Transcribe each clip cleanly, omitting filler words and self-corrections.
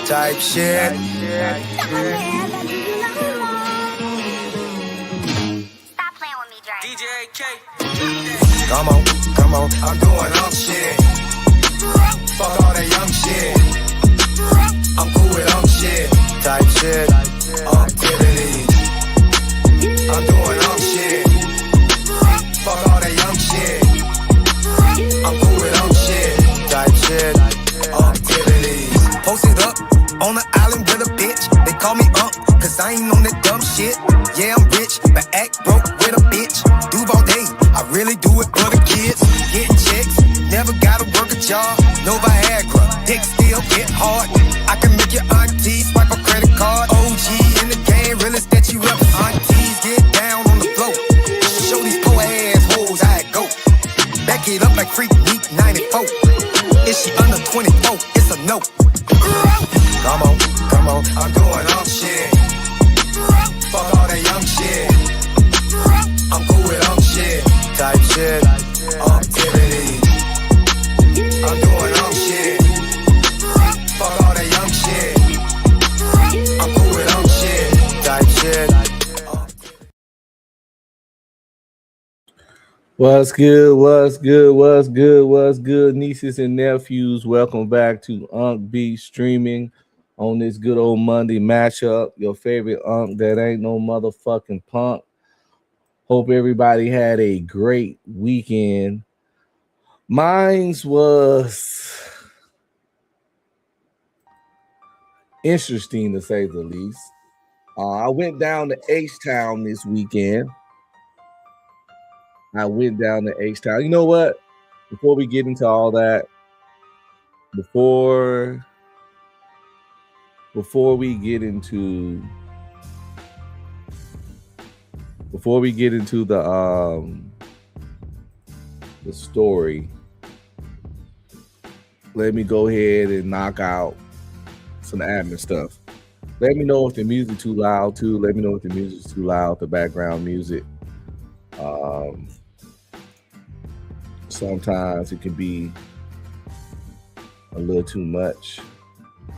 type shit. Stop playing with me, Drake. DJ AK. Come on, I'm doing shit. Fuck all that young shit. I'm cool with shit, type shit. Activities. I'm doing shit. Fuck all that young shit. I'm cool with shit, type shit. Activities. Posted up on the island with a bitch. They call me cause I ain't on that dumb shit. Yeah, I'm rich, but act broke with a bitch. Duval day, I really do it for the kids. Getting checks, never gotta work a job. No Viagra, dick still get hard. I can make your auntie swipe a credit card. OG in the game, realest that you up. Aunties get down on the floor. Show these poor ass hoes how it go. Back it up like Freak Week 94. Is she under 24? It's a no. Come on, I'm doing shit. Fuck all that young shit. I'm cool with shit, type shit. Activities. I'm doing shit. Fuck all that young shit. I'm cool with shit, type shit. What's good, nieces and nephews? Welcome back to Unc B Streaming on this good old Monday matchup. Your favorite Unc that ain't no motherfucking punk. Hope everybody had a great weekend. Mine's was interesting to say the least. I went down to H-Town this weekend. H-Town. You know what? Before we get into all that, before we get into the story, let me go ahead and knock out some admin stuff. Let me know if the music's too loud too. Let me know if the music's too loud, the background music. Sometimes it can be a little too much,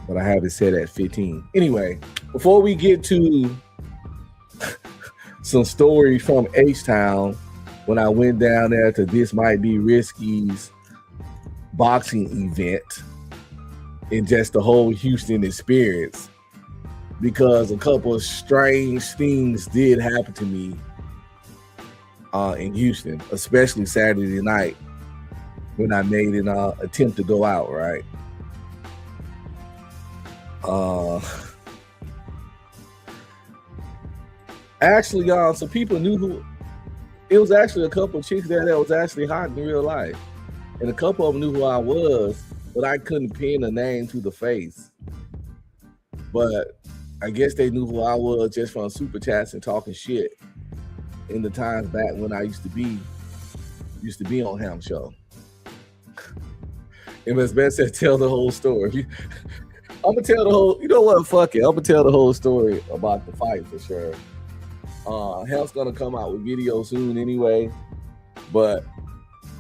but I have it set at 15. Anyway, before we get to some stories from H-Town, when I went down there to This Might Be Risky's boxing event and just the whole Houston experience, because a couple of strange things did happen to me in Houston, especially Saturday night when I made an attempt to go out, right? Actually, some people knew who. It was actually a couple of chicks there that was actually hot in real life, and a couple of them knew who I was, but I couldn't pin a name to the face. But I guess they knew who I was just from super chats and talking shit in the times back when I used to be on Ham Show. And as Ben said, tell the whole story. I'm gonna tell the whole. You know what? Fuck it. I'm gonna tell the whole story about the fight for sure. Ham's gonna come out with video soon anyway, but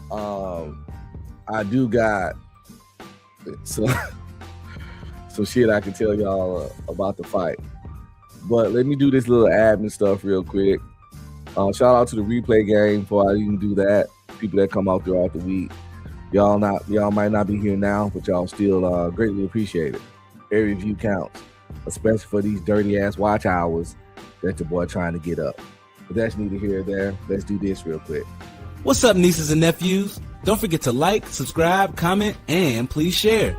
I do got some shit I can tell y'all about the fight. But let me do this little admin stuff real quick. Shout out to the replay game before I even do that. People that come out throughout the week. Y'all might not be here now, but y'all still greatly appreciate it. Every view counts, especially for these dirty ass watch hours that your boy trying to get up. But that's neither here or there. Let's do this real quick. What's up, nieces and nephews? Don't forget to like, subscribe, comment, and please share.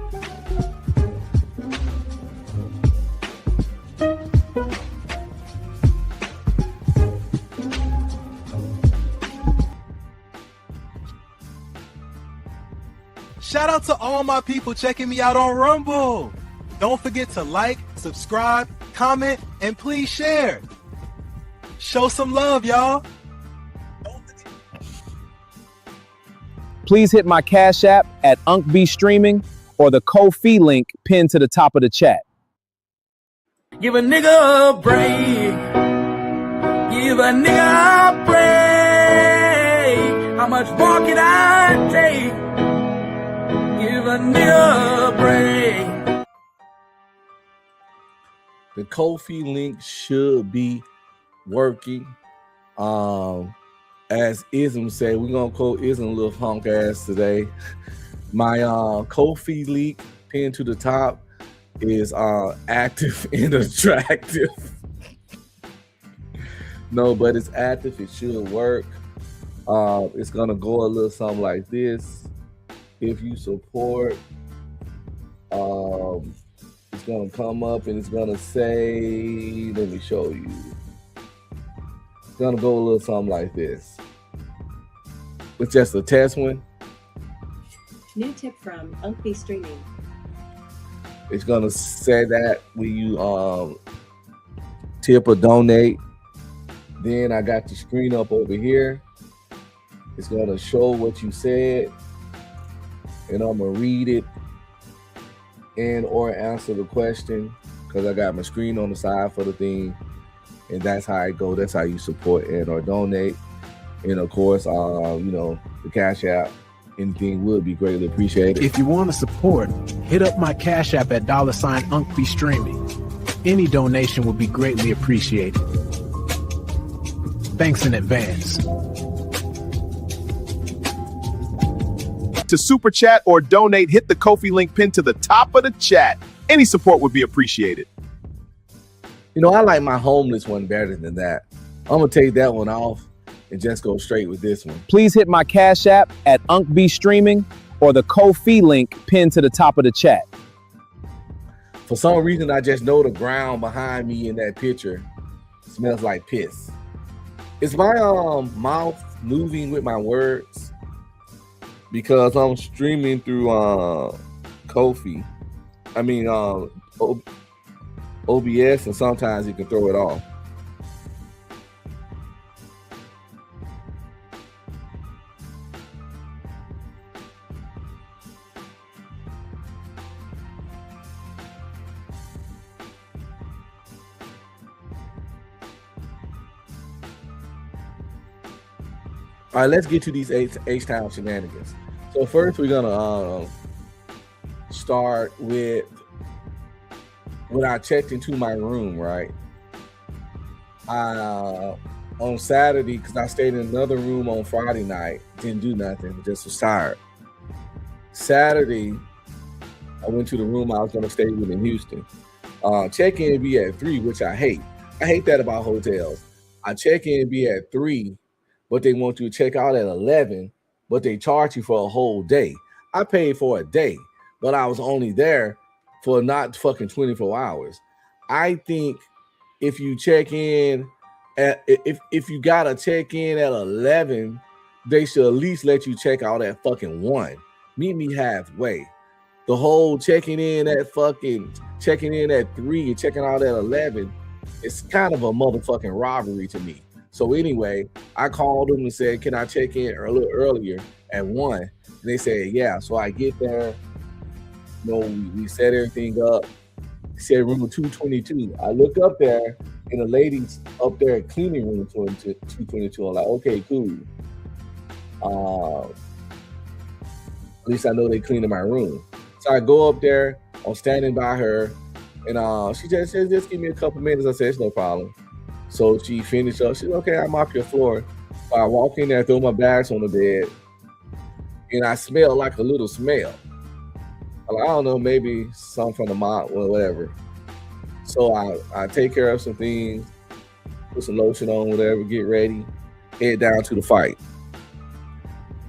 Shout out to all my people checking me out on Rumble. Don't forget to like, subscribe, comment, and please share. Show some love, y'all. Please hit my Cash App at UncB Streaming or the Ko-fi link pinned to the top of the chat. Give a nigga a break. Give a nigga a break. How much more can I take? Give a nigga a break. The Ko-fi link should be working. As Ism said, we're gonna quote Ism little punk ass today. My Ko-fi link pinned to the top is active and attractive. No, but it's active. It should work. It's gonna go a little something like this. If you support, it's gonna come up and it's gonna say, let me show you. It's gonna go a little something like this. It's just a test one. New tip from Unkby Streaming. It's gonna say that when you tip or donate. Then I got the screen up over here. It's gonna show what you said, and I'm gonna read it and or answer the question because I got my screen on the side for the thing, and that's how I go. That's how you support and or donate, and of course, the Cash App. Anything would be greatly appreciated. If you want to support, hit up my Cash App at $Unkby Streaming. Any donation would be greatly appreciated. Thanks in advance. To super chat or donate, hit the Ko-fi link pinned to the top of the chat. Any support would be appreciated. You know, I like my homeless one better than that. I'm gonna take that one off and just go straight with this one. Please hit my Cash App at Unkby Streaming or the Ko-fi link pinned to the top of the chat. For some reason, I just know the ground behind me in that picture smells like piss. Is my mouth moving with my words? Because I'm streaming through Ko-fi. I mean OBS, and sometimes you can throw it off. All right, let's get to these H-Town shenanigans. So first, we're gonna start with when I checked into my room. Right, on Saturday, because I stayed in another room on Friday night, didn't do nothing, just was tired. Saturday, I went to the room I was gonna stay with in Houston. Check-in be at 3, which I hate. I hate that about hotels. I check-in be at 3. But they want you to check out at 11, but they charge you for a whole day. I paid for a day, but I was only there for not fucking 24 hours. I think if you check in if you gotta check in at 11, they should at least let you check out at fucking 1. Meet me halfway. The whole checking in at 3 and checking out at 11, it's kind of a motherfucking robbery to me. So anyway, I called them and said, can I check in a little earlier at 1? And they said, yeah. So I get there, we set everything up. It said room 222. I look up there and the lady's up there at cleaning room 222. I'm like, okay, cool. At least I know they cleaning my room. So I go up there, I'm standing by her, and she just said, just give me a couple minutes. I said, it's no problem. So she finished up. She said, okay, I'll mop your floor. So I walk in there, throw my bags on the bed, and I smell like a little smell. I'm like, I don't know, maybe something from the mop or whatever. So I take care of some things, put some lotion on, whatever, get ready, head down to the fight.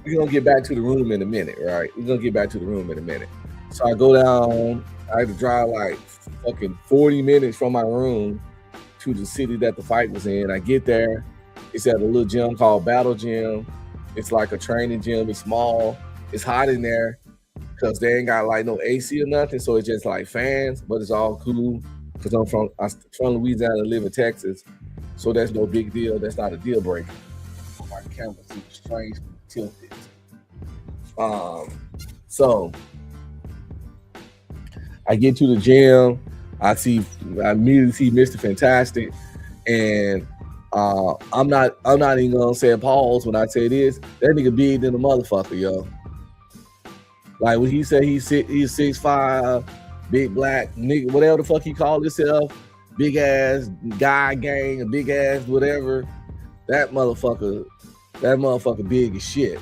We're going to get back to the room in a minute, right? We're going to get back to the room in a minute. So I go down. I had to drive like fucking 40 minutes from my room to the city that the fight was in. I get there. It's at a little gym called Battle Gym. It's like a training gym. It's small. It's hot in there because they ain't got like no AC or nothing. So it's just like fans, but it's all cool because I'm from Louisiana and live in Texas. So that's no big deal. That's not a deal breaker. My camera seems strange tilted. So I get to the gym. I immediately see Mr. Fantastic, and I'm not even gonna say pause when I say this. That nigga big than a motherfucker, yo. Like when he said he's 6'5", big black nigga, whatever the fuck he called himself, big ass guy gang, a big ass whatever. That motherfucker big as shit.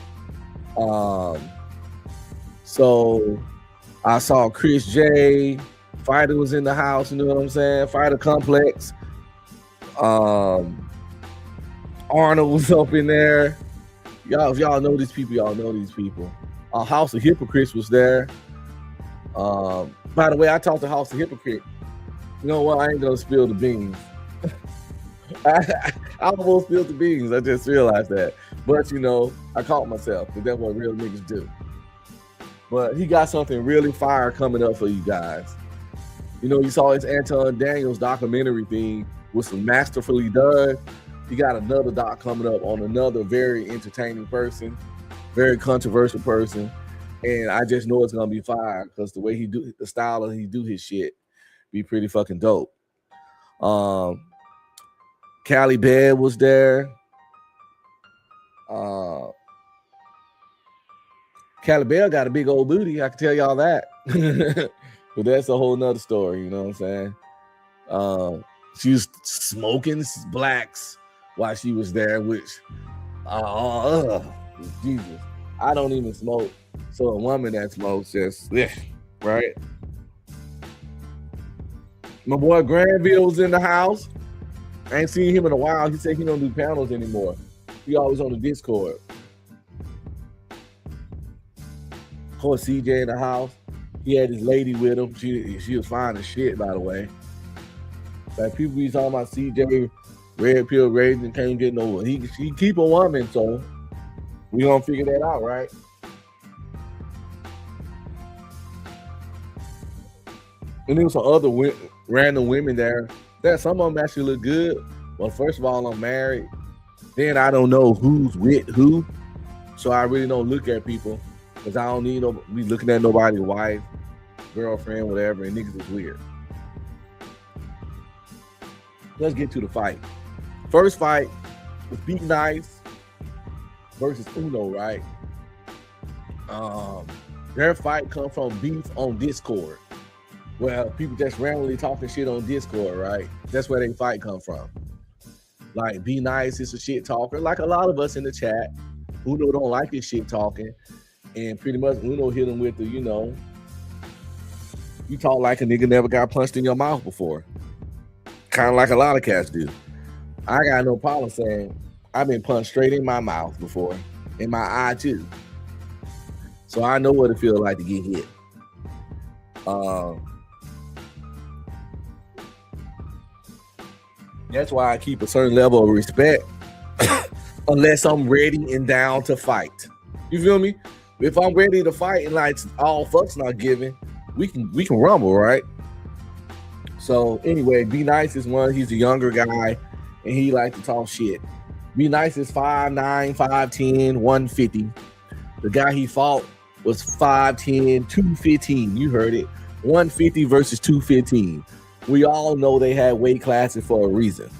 So I saw Chris J. Fighter was in the house, you know what I'm saying? Fighter Complex. Arnold was up in there. Y'all, if y'all know these people, y'all know these people. House of Hypocrites was there. By the way, I talked to House of Hypocrite. You know what? I ain't gonna spill the beans. I almost spilled the beans. I just realized that. But you know, I caught myself because that's what real niggas do. But he got something really fire coming up for you guys. You know, you saw his Anton Daniels documentary thing was some masterfully done. He got another doc coming up on another very entertaining person, very controversial person. And I just know it's gonna be fire because the way he do the style of he do his shit be pretty fucking dope. Cali Bed was there. Cali Bell got a big old booty, I can tell y'all that. But that's a whole nother story, you know what I'm saying? She was smoking blacks while she was there, which Jesus, I don't even smoke. So a woman that smokes just right. My boy Granville was in the house. I ain't seen him in a while. He said he don't do panels anymore. He always on the Discord. Of course, CJ in the house. He had his lady with him. She was fine as shit, by the way. Like people be talking about CJ red pill raising can't get no. He keep a woman, so we gonna figure that out, right? And there was some other random women there. Some of them actually look good. Well, first of all, I'm married. Then I don't know who's with who, so I really don't look at people because I don't need be looking at nobody's wife, girlfriend, whatever. And niggas is weird. Let's get to the fight. First fight was Be Nice versus Uno, right? Their fight come from beef on Discord. Well, people just randomly talking shit on Discord, right? That's where they fight come from. Like, Be Nice is a shit talker, like a lot of us in the chat. Uno don't like his shit talking. And pretty much Uno hit him with the, you know, you talk like a nigga never got punched in your mouth before. Kind of like a lot of cats do. I got no problem saying I've been punched straight in my mouth before, in my eye too. So I know what it feels like to get hit. That's why I keep a certain level of respect unless I'm ready and down to fight. You feel me? If I'm ready to fight and like all fucks not given, we can rumble, right? So anyway, Be Nice is one. He's a younger guy and he likes to talk shit. Be Nice is 5'9", 5'10", 150. The guy he fought was 5'10", 215. You heard it. 150 versus 215. We all know they had weight classes for a reason.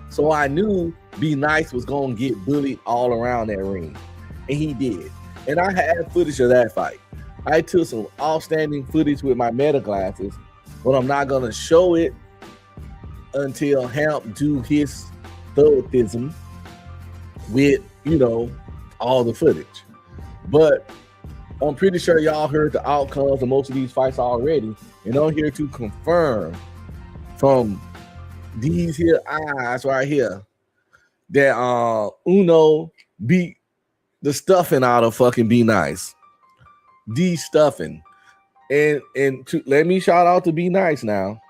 So I knew Be Nice was going to get bullied all around that ring. And he did. And I had footage of that fight. I took some outstanding footage with my meta glasses, but I'm not going to show it until Hamp do his thuggism with, you know, all the footage. But I'm pretty sure y'all heard the outcomes of most of these fights already. And I'm here to confirm from these here eyes right here that Uno beat the stuffing out of fucking Be Nice. The stuffing. And let me shout out to Be Nice now.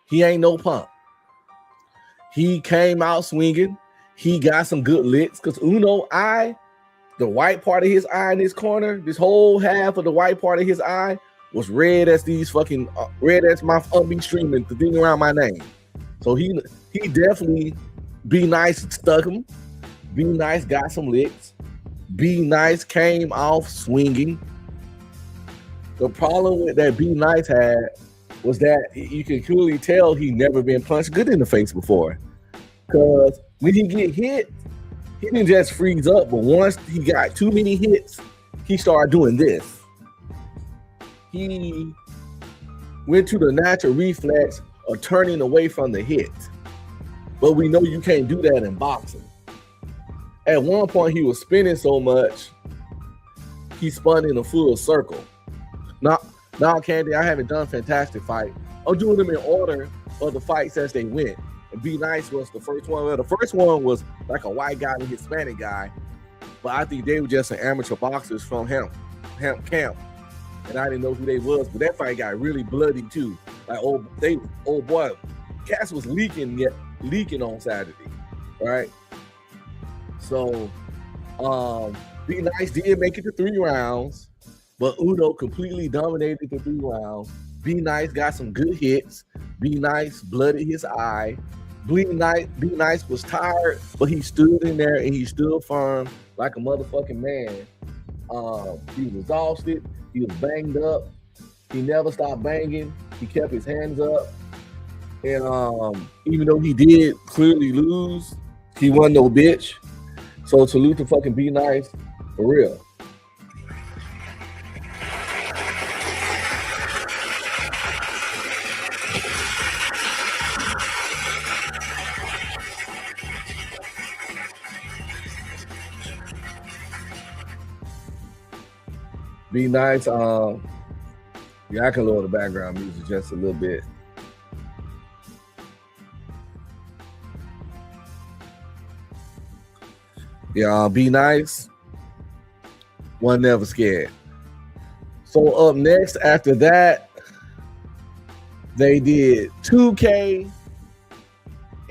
He ain't no punk. He came out swinging. He got some good licks because Uno eye, the white part of his eye in this corner, this whole half of the white part of his eye was red as these fucking red as my unbeat streaming, the thing around my name. So he definitely Be Nice stuck him. Be Nice got some licks. Be Nice came off swinging. The problem with that Be Nice had was that you can clearly tell he never been punched good in the face before. Because when he get hit, he didn't just freeze up, but once he got too many hits, he started doing this. He went to the natural reflex, or turning away from the hit. But we know you can't do that in boxing. At one point, he was spinning so much, he spun in a full circle. Now, Candy, I haven't done Fantastic Fight. I'm doing them in order of the fights as they went. And Be Nice was the first one. Well, the first one was like a white guy and a Hispanic guy. But I think they were just some amateur boxers from Hemp Camp. And I didn't know who they was. But that fight got really bloody too. Like, oh boy, Cass was leaking on Saturday. Right? So, Be Nice did make it to 3 rounds. But Udo completely dominated the 3 rounds. Be Nice got some good hits. Be Nice blooded his eye. Be Nice was tired, but he stood in there and he stood firm like a motherfucking man. He was exhausted. He was banged up. He never stopped banging. He kept his hands up. And even though he did clearly lose, he wasn't no bitch. So salute to fucking Be Nice for real. Be Nice. Yeah, I can lower the background music just a little bit. Yeah, Be Nice. One never scared. So up next after that, they did 2K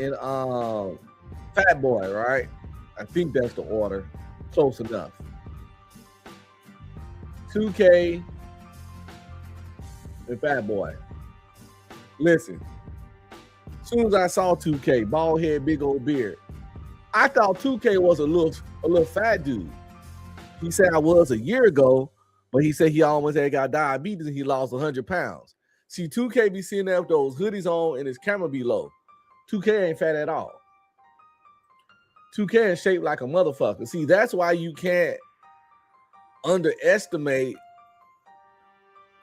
and Fat Boy, right? I think that's the order. Close enough. 2K and Fat Boy. Listen, as soon as I saw 2K, bald head, big old beard, I thought 2K was a little fat dude. He said I was a year ago, but he said he almost had got diabetes and he lost 100 pounds. See, 2K be sitting there with those hoodies on and his camera be low. 2K ain't fat at all. 2K is shaped like a motherfucker. See, that's why you can't underestimate.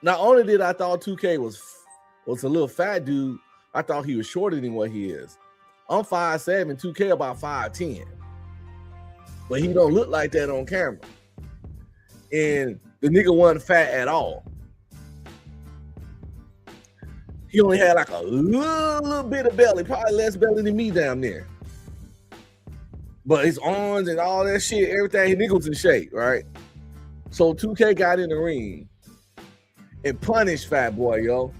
Not only did I thought 2K was a little fat dude, I thought he was shorter than what he is. I'm 5'7", 2K about 5'10". But he don't look like that on camera. And the nigga wasn't fat at all. He only had like a little bit of belly, probably less belly than me down there. But his arms and all that shit, everything, nigga was in shape, right? So 2K got in the ring and punished Fat Boy, yo.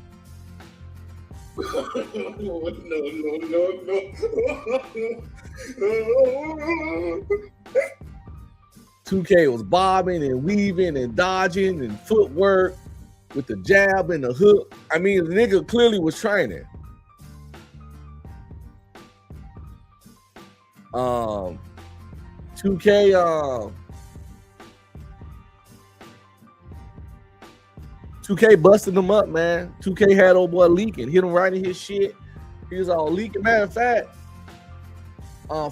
No. 2K was bobbing and weaving and dodging and footwork with the jab and the hook. I mean, the nigga clearly was training. 2K busted him up, man. 2K had old boy leaking, hit him right in his shit. He was all leaking. Matter of fact,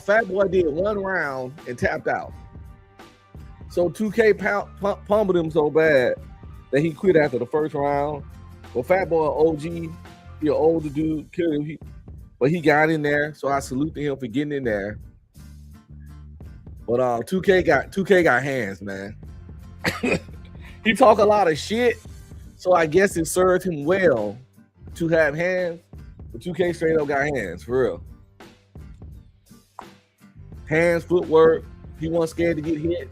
Fat Boy did 1 round and tapped out. So 2K pummeled him so bad that he quit after the first round. Well, Fat Boy OG, he an older dude, killed him. But he got in there, so I salute to him for getting in there. But 2K got hands, man. He talk a lot of shit, so I guess it served him well to have hands. But 2K straight up got hands, for real. Hands, footwork. He wasn't scared to get hit.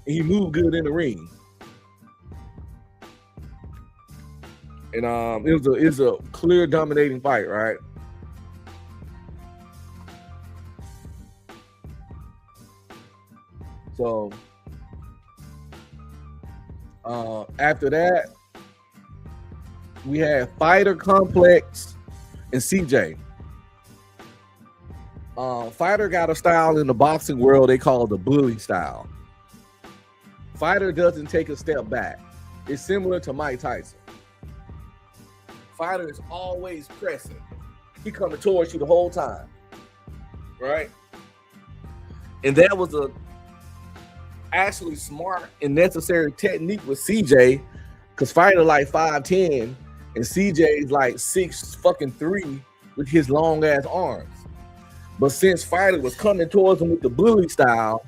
And he moved good in the ring. And it was a clear dominating fight, right? So after that, we had Fighter Complex and CJ. Fighter got a style in the boxing world they call the bully style. Fighter doesn't take a step back. It's similar to Mike Tyson. Fighter is always pressing. He coming towards you the whole time, right? And that was a actually smart and necessary technique with CJ, because Fighter like 5'10", and CJ's like 6'3" with his long ass arms. But since Fighter was coming towards him with the bully style,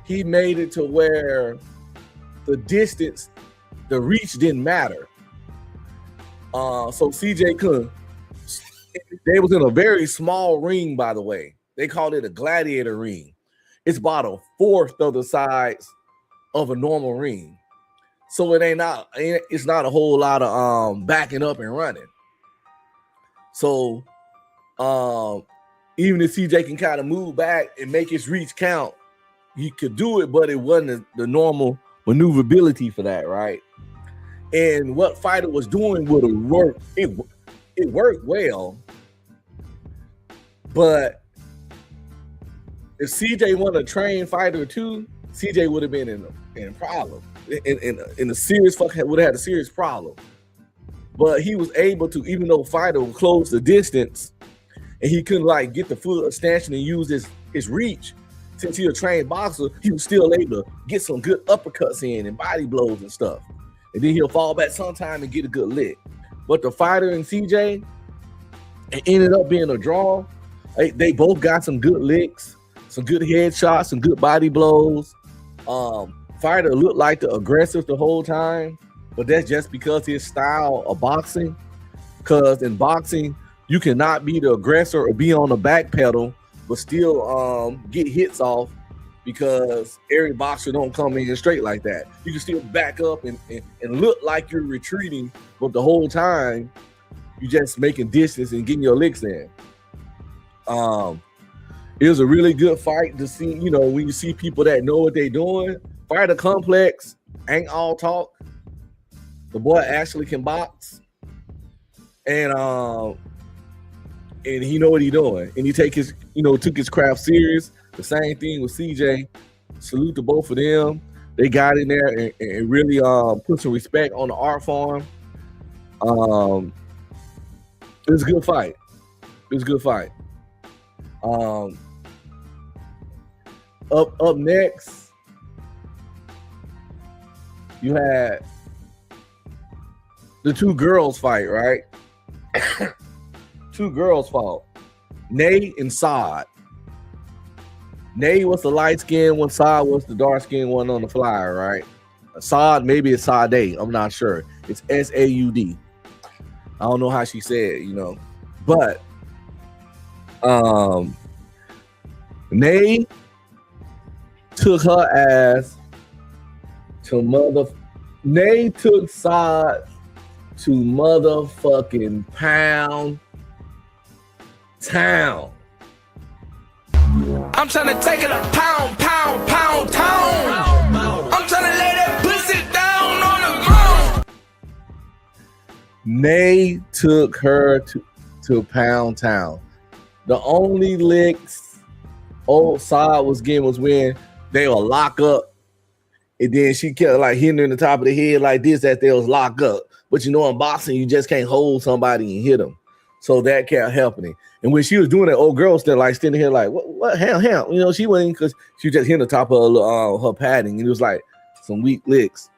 he made it to where the distance, the reach didn't matter. So CJ couldn't. They was in a very small ring, by the way. They called it a gladiator ring. It's about a fourth of the size of a normal ring. So it's not a whole lot of backing up and running. So even if CJ can kind of move back and make his reach count, he could do it, but it wasn't the normal maneuverability for that, right? And what Fighter was doing would have worked. It worked well, but if CJ wanted to train Fighter too, CJ would have been in a problem, in a serious would have had a serious problem. But he was able to, even though Fighter would close the distance, and he couldn't like get the full extension and use his reach. Since he's a trained boxer, he was still able to get some good uppercuts in and body blows and stuff. And then he'll fall back sometime and get a good lick. But the Fighter and CJ, it ended up being a draw. They both got some good licks, some good headshots, some good body blows. Fighter looked like the aggressive the whole time, but that's just because his style of boxing. Because in boxing, you cannot be the aggressor or be on the back pedal, but still get hits off, because every boxer don't come in straight like that. You can still back up and look like you're retreating, but the whole time you're just making distance and getting your licks in. It was a really good fight to see, when you see people that know what they're doing. Fighter complex, ain't all talk. The boy actually can box. And he know what he doing, and he took his craft serious. The same thing with CJ. Salute to both of them. They got in there and really put some respect on the art form. It was a good fight. Up next, you had the two girls fight, right? Two girls fought. Nay and Saad. Nay was the light skin one, Saad was the dark skin one on the flyer, right? Saad, maybe it's Sade, I'm not sure. It's S-A-U-D. I don't know how she said, but Nay took her ass to Nay took Saad to motherfucking Pound Town. I'm trying to take it a pound town. I'm trying to lay that pussy down on the ground. Nay took her to Pound Town. The only licks old Saad was getting was when they were lock up, and then she kept like hitting her in the top of the head like this as they was locked up. But in boxing, you just can't hold somebody and hit them. So that kept happening. And when she was doing that, old girl still like standing here like, what hell? She wasn't, because she was just hitting the top of her padding, and it was like some weak licks.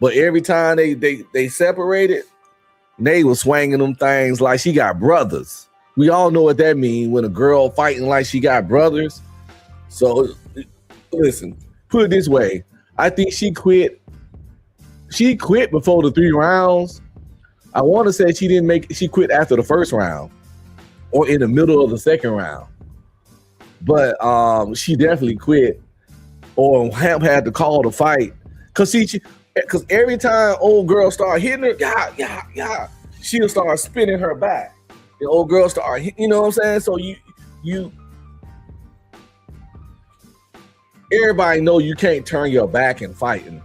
But every time they separated, Nay was swinging them things like she got brothers. We all know what that means when a girl fighting like she got brothers. So listen, put it this way. I think she quit. She quit before the 3 rounds. I want to say she quit after the first round or in the middle of the second round. But she definitely quit, or Hamp had to call the fight. Because every time old girl started hitting her, she'll start spinning her back. The old girl start, you know what I'm saying? So you everybody know you can't turn your back in fighting.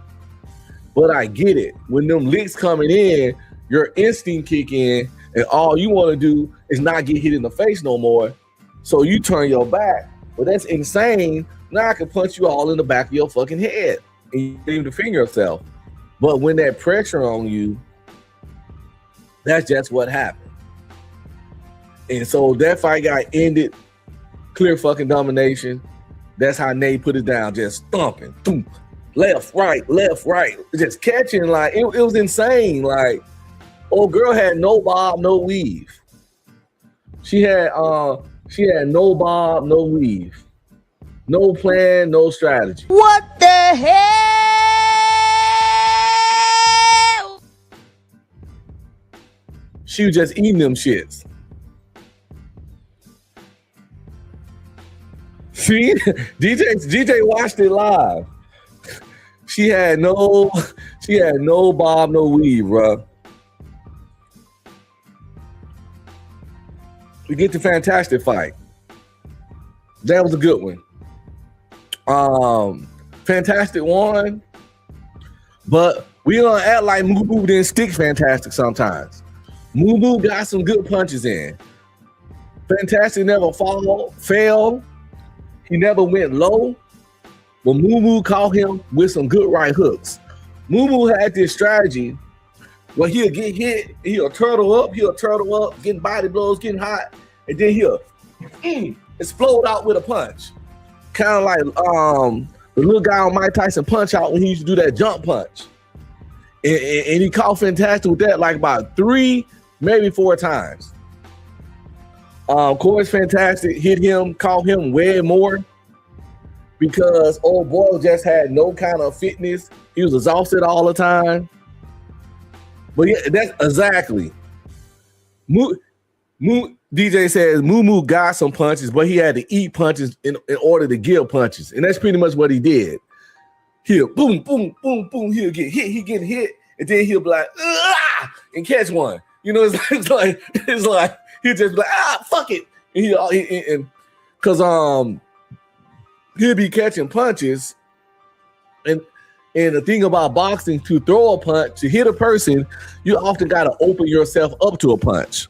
But I get it. When them licks coming in, your instinct kick in, and all you want to do is not get hit in the face no more. So you turn your back. But that's insane. Now I can punch you all in the back of your fucking head, and you can't even defend yourself. But when that pressure on you, that's just what happened. And so that fight got ended, clear fucking domination. That's how Nate put it down, just thumping, left, right, just catching. Like it was insane. Like Old girl had no bob, no weave. She had no bob, no weave. No plan, no strategy. What the hell? She was just eating them shits. See, DJ watched it live. She had no bob, no weave, bro. We get the Fantastic fight. That was a good one. Fantastic won, but we gonna act like Moo Moo didn't stick Fantastic sometimes. Moo Moo got some good punches in. Fantastic never fell. He never went low, but Moo Moo caught him with some good right hooks. Moo Moo had this strategy where he'll get hit, he'll turtle up, getting body blows, getting hot, and then he'll explode out with a punch. Kind of like the little guy on Mike Tyson Punch Out when he used to do that jump punch. And he caught Fantastic with that like about 3, maybe 4 times. Of course, Fantastic caught him way more because old boy just had no kind of fitness. He was exhausted all the time. But yeah, that's exactly. DJ says Moo Moo got some punches, but he had to eat punches in order to give punches. And that's pretty much what he did. He'll boom, boom, boom, boom. He'll get hit. He get hit, and then he'll be like, and catch one. You know, it's like he'll just be like, fuck it. And because he'll be catching punches. And the thing about boxing, to throw a punch, to hit a person, you often got to open yourself up to a punch.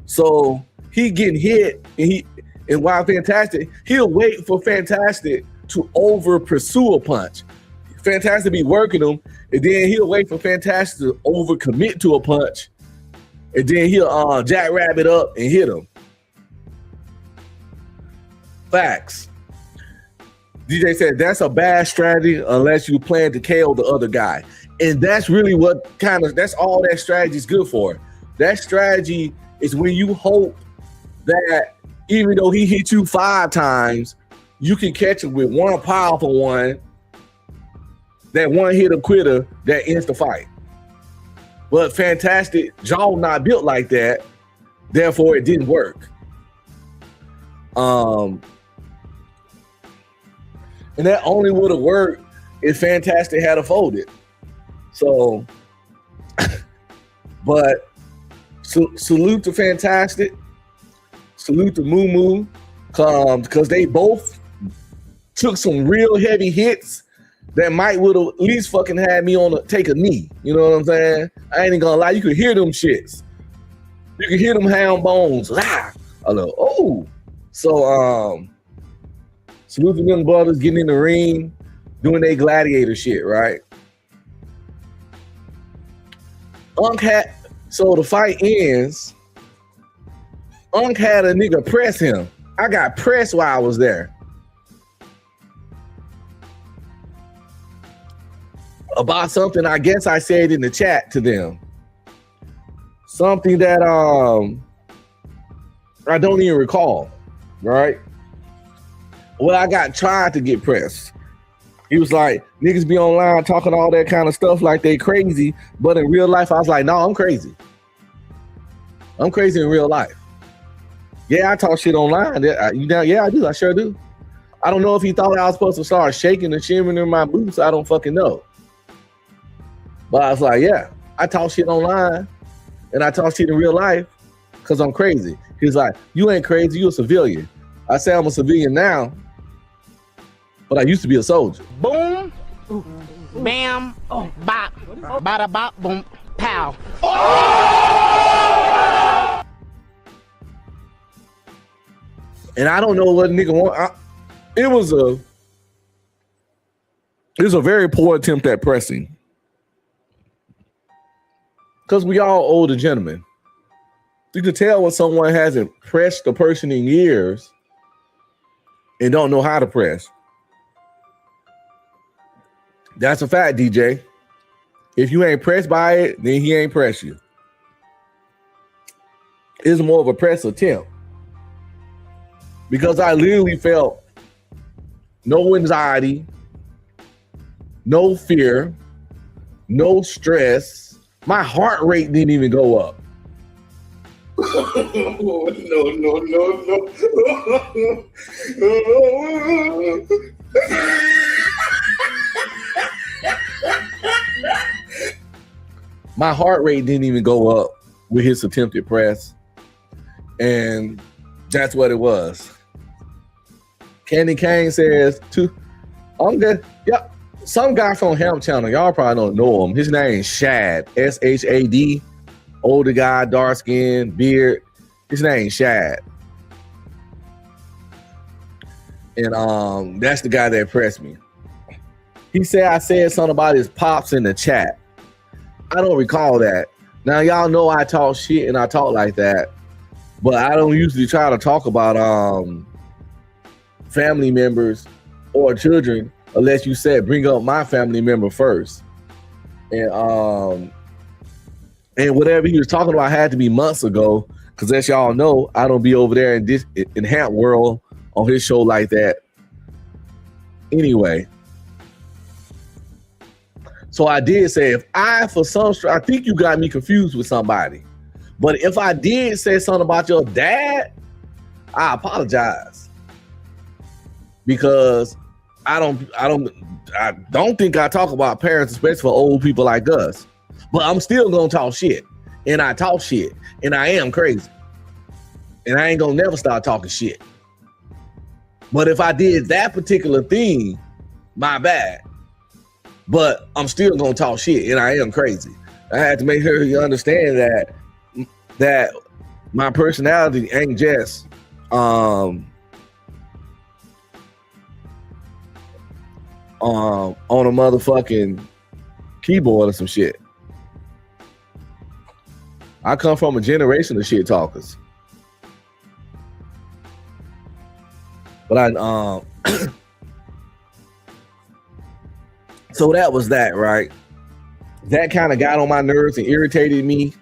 So he getting hit, and while Fantastic, he'll wait for Fantastic to over pursue a punch. Fantastic be working him, and then he'll wait for Fantastic to over commit to a punch, and then he'll jackrabbit up and hit him. Facts. DJ said that's a bad strategy unless you plan to KO the other guy, and that's really that's all that strategy is good for. That strategy is when you hope that even though he hit you 5 times, you can catch him with one powerful one, that one hitter quitter that ends the fight. But Fantastic jaw not built like that, therefore it didn't work. And that only would have worked if Fantastic had a folded. So, but salute to Fantastic, salute to Moo Moo, because they both took some real heavy hits that might would have at least fucking had me take a knee. You know what I'm saying? I ain't even gonna lie, you could hear them shits. You could hear them ham bones. I know. Oh, so salute to them brothers getting in the ring, doing their gladiator shit, right? So the fight ends. Unk had a nigga press him. I got pressed while I was there. About something I guess I said in the chat to them. Something that I don't even recall, right? Well, I got tried to get pressed. He was like, niggas be online talking all that kind of stuff like they crazy, but in real life, I was like, no, I'm crazy. I'm crazy in real life. Yeah, I talk shit online. Yeah, I do. I sure do. I don't know if he thought I was supposed to start shaking and shimmering in my boots. I don't fucking know. But I was like, yeah, I talk shit online and I talk shit in real life because I'm crazy. He was like, you ain't crazy. You a civilian. I say I'm a civilian now, but I used to be a soldier. Boom, bam, bop, bada bop, boom, pow. And I don't know what nigga want. It was a very poor attempt at pressing. Because we all older gentlemen. You can tell when someone hasn't pressed a person in years and don't know how to press. That's a fact, DJ. If you ain't pressed by it, then he ain't pressed you. It was more of a press attempt because I literally felt no anxiety, no fear, no stress. My heart rate didn't even go up. No. My heart rate didn't even go up with his attempted press. And that's what it was. Candy Kane says, I'm good. Yep. Some guy from Ham Channel, y'all probably don't know him. His name's Shad, S-H-A-D. Older guy, dark skin, beard. His name's Shad. And that's the guy that pressed me. He said I said something about his pops in the chat. I don't recall that. Now, y'all know I talk shit and I talk like that, but I don't usually try to talk about family members or children unless you said bring up my family member first. And whatever he was talking about had to be months ago, because as y'all know, I don't be over there in Hamp World on his show like that. Anyway. So I did say, I think you got me confused with somebody. But if I did say something about your dad, I apologize. Because I don't think I talk about parents, especially for old people like us. But I'm still gonna talk shit. And I talk shit. And I am crazy. And I ain't gonna never start talking shit. But if I did that particular thing, my bad. But I'm still gonna talk shit, and I am crazy. I had to make sure you understand that my personality ain't just on a motherfucking keyboard or some shit. I come from a generation of shit talkers. But so that was that, right? That kind of got on my nerves and irritated me.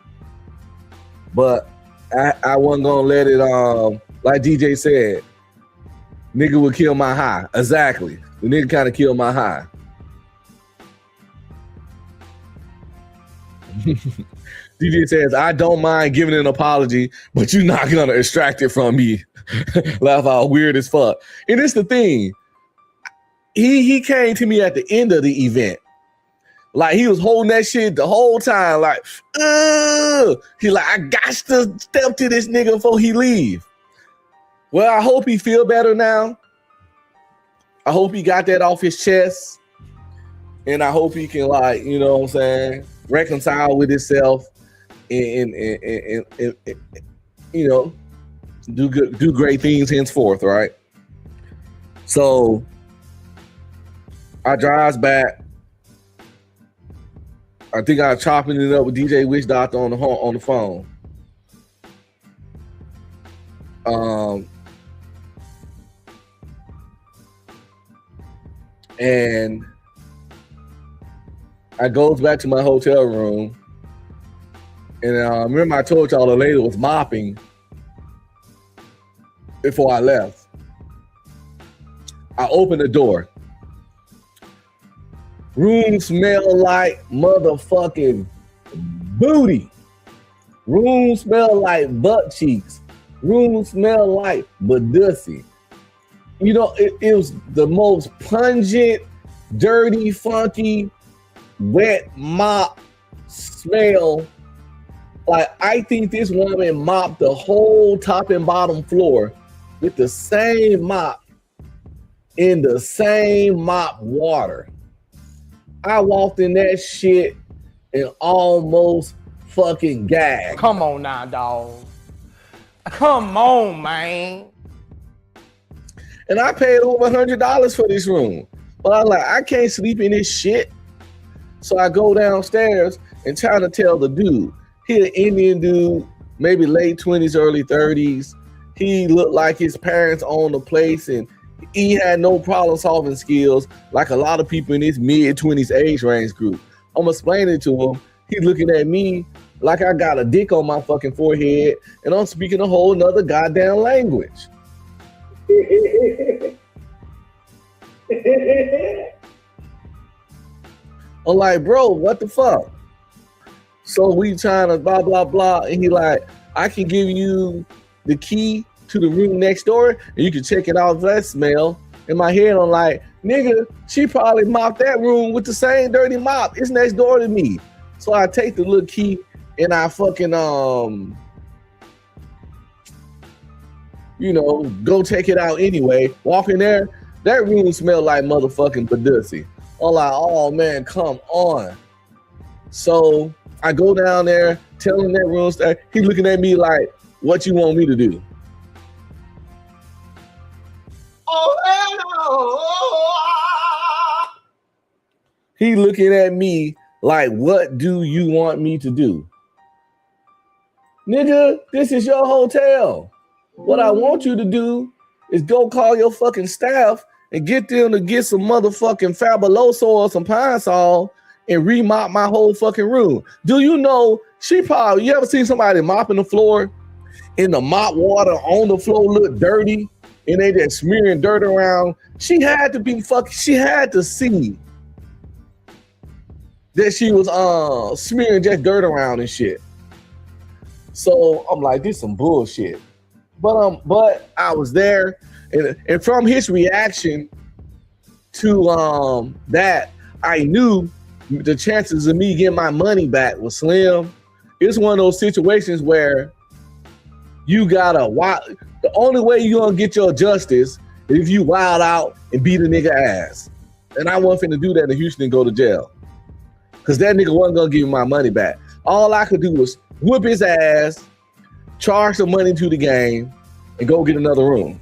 But I wasn't gonna let it like DJ said, nigga would kill my high. Exactly. The nigga kind of killed my high. DJ says, I don't mind giving an apology, but you're not gonna extract it from me. Laugh out, weird as fuck. And it's the thing. He came to me at the end of the event. Like he was holding that shit the whole time. Like, he like, I got to step to this nigga before he leave. Well, I hope he feel better now. I hope he got that off his chest. And I hope he can, like, you know what I'm saying, reconcile with himself and you know, do great things henceforth, right? So I drives back. I think I was chopping it up with DJ Witch Doctor on the phone. And I goes back to my hotel room, and remember I told y'all the lady was mopping before I left. I opened the door. Room smell like motherfucking booty. Room smell like butt cheeks. Room smell like badussy. You know, it was the most pungent, dirty, funky, wet mop smell. Like, I think this woman mopped the whole top and bottom floor with the same mop in the same mop water. I walked in that shit and almost fucking gagged. Come on now, dog. Come on, man. And I paid over $100 for this room. But I'm like, I can't sleep in this shit. So I go downstairs and try to tell the dude. He an Indian dude, maybe late 20s, early 30s. He looked like his parents owned the place, and he had no problem solving skills like a lot of people in his mid-20s age range group. I'm explaining to him. He's looking at me like I got a dick on my fucking forehead and I'm speaking a whole nother goddamn language. I'm like, bro, what the fuck? So we trying to blah, blah, blah. And he like, I can give you the key to the room next door and you can check it out for that smell. In my head, I'm like, nigga, she probably mopped that room with the same dirty mop. It's next door to me. So I take the little key and I fucking, go take it out anyway. Walk in there, that room smelled like motherfucking Badussy. I'm like, oh man, come on. So I go down there, tell him that room, he looking at me like, what you want me to do? He looking at me like, what do you want me to do? Nigga, this is your hotel. What I want you to do is go call your fucking staff and get them to get some motherfucking Fabuloso or some Pine Sol and remop my whole fucking room. Do you know, you ever seen somebody mopping the floor and the mop water on the floor look dirty and they just smearing dirt around? She had to see that she was smearing just dirt around and shit. So I'm like, this some bullshit. But I was there, and from his reaction to that, I knew the chances of me getting my money back was slim. It's one of those situations where you gotta the only way you're gonna get your justice is if you wild out and beat a nigga ass. And I wasn't finna do that in Houston and go to jail. Cause that nigga wasn't gonna give me my money back. All I could do was whoop his ass, charge some money to the game, and go get another room.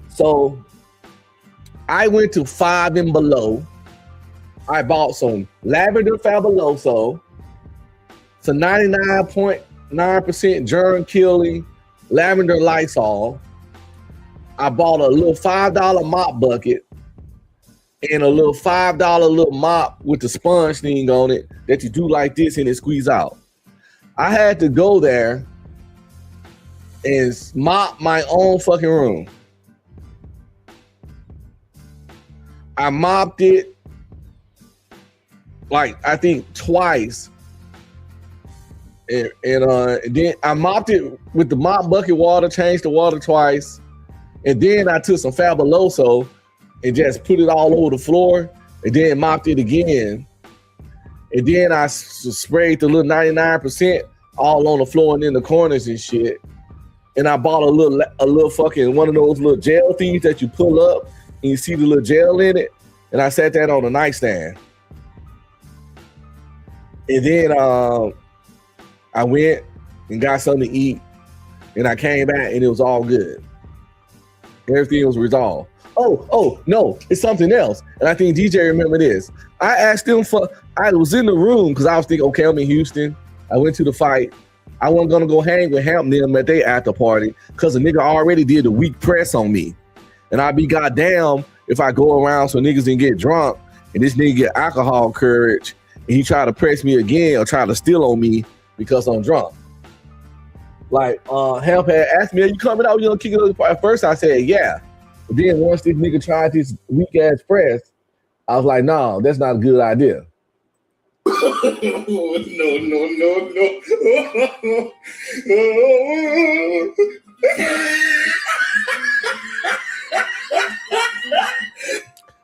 So I went to Five and Below. I bought some Lavender Fabuloso, some 99.9% germ killing lavender Lysol. I bought a little $5 mop bucket and a little $5 little mop with the sponge thing on it that you do like this and it squeeze out. I had to go there and mop my own fucking room. I mopped it like I think twice. And then I mopped it with the mop bucket water, changed the water twice. And then I took some Fabuloso and just put it all over the floor and then mopped it again. And then I sprayed the little 99% all on the floor and in the corners and shit. And I bought a little fucking one of those little gel things that you pull up and you see the little gel in it. And I set that on the nightstand. And then I went and got something to eat and I came back and it was all good. Everything was resolved. Oh, no, it's something else. And I think DJ remember this. I asked him I was in the room because I was thinking, okay, I'm in Houston. I went to the fight. I wasn't going to go hang with them at their after party because the nigga already did a weak press on me. And I'd be goddamn if I go around so niggas didn't get drunk and this nigga get alcohol courage and he try to press me again or try to steal on me because I'm drunk. Like, Hemp had asked me, are you coming out? You gonna kick it up? At first I said, yeah. But then once this nigga tried this weak ass press, I was like, no, that's not a good idea.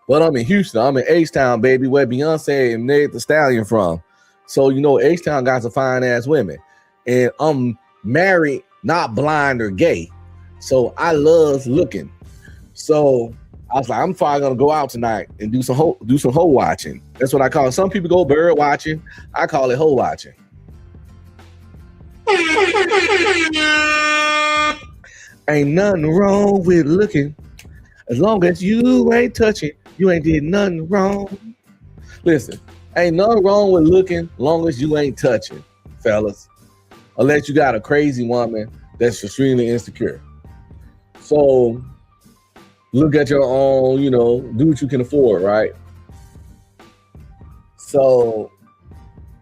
But I'm in Houston. I'm in H-Town, baby, where Beyonce and Meg Thee Stallion from. So, H-Town got some fine ass women. And I'm married, not blind or gay. So I love looking. So I was like, I'm probably gonna go out tonight and do some hoe watching. That's what I call it. Some people go bird watching. I call it hoe watching. Ain't nothing wrong with looking. As long as you ain't touching, you ain't did nothing wrong. Listen, ain't nothing wrong with looking as long as you ain't touching, fellas. Unless you got a crazy woman that's extremely insecure. So look at your own, do what you can afford, right? So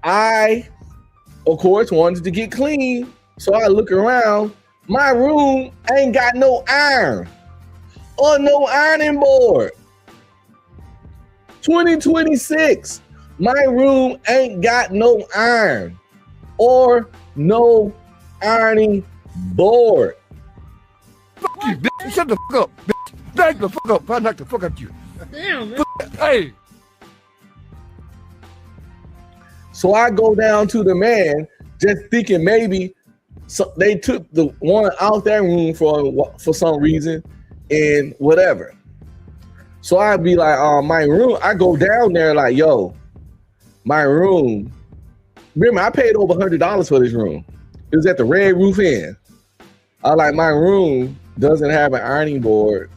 I, of course, wanted to get clean. So I look around. My room ain't got no iron or no ironing board. 2026, my room ain't got no iron or no ironing board. Fuck you, bitch. Shut the fuck up, bitch. Back the fuck up. I'll knock the fuck out you. Damn, man. Hey. So I go down to the man, just thinking maybe they took the one out that room for some reason and whatever. So I'd be like, my room. I go down there like, yo, my room. Remember, I paid over $100 for this room. It was at the Red Roof Inn. I like, my room doesn't have an ironing board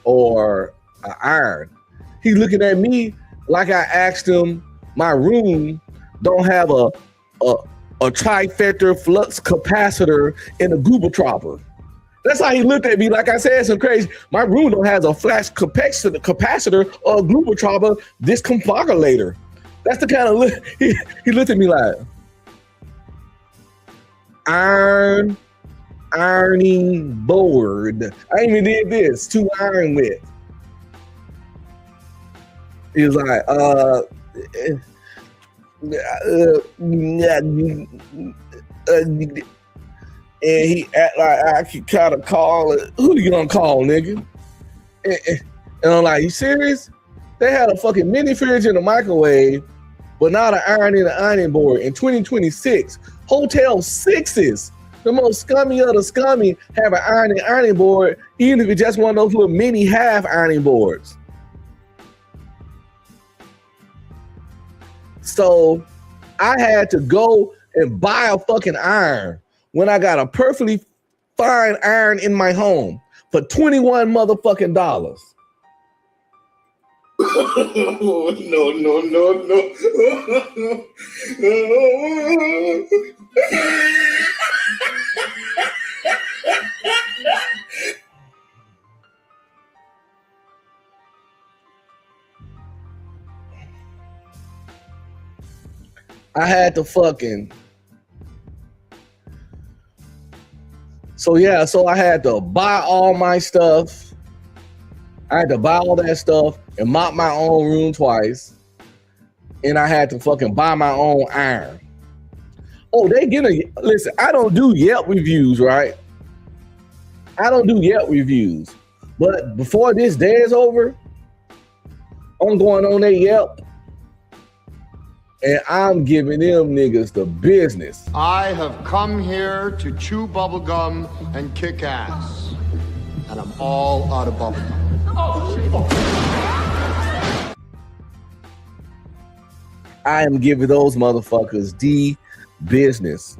or an iron. He's looking at me like I asked him, my room don't have a trifecta flux capacitor and a Google Tropper. That's how he looked at me. Like I said, some crazy. My room don't have a flash capacitor or a Google Tropper discombobulator. That's the kind of look he looked at me like. Ironing board. I even did this 2 iron width. He was like, and he act like I could kind of call it. Who you gonna call, nigga? And I'm like, you serious? They had a fucking mini fridge and a microwave, but not an ironing board. In 2026, Hotel 6s, the most scummy of the scummy, have an ironing board, even if it's just one of those little mini half ironing boards. So I had to go and buy a fucking iron when I got a perfectly fine iron in my home for $21 motherfucking dollars. No. I had to fucking. So I had to buy all my stuff. I had to buy all that stuff and mop my own room twice. And I had to fucking buy my own iron. Oh, listen, I don't do Yelp reviews, right? I don't do Yelp reviews. But before this day is over, I'm going on their Yelp. And I'm giving them niggas the business. I have come here to chew bubblegum and kick ass. And I'm all out of bubblegum. I am giving those motherfuckers the business.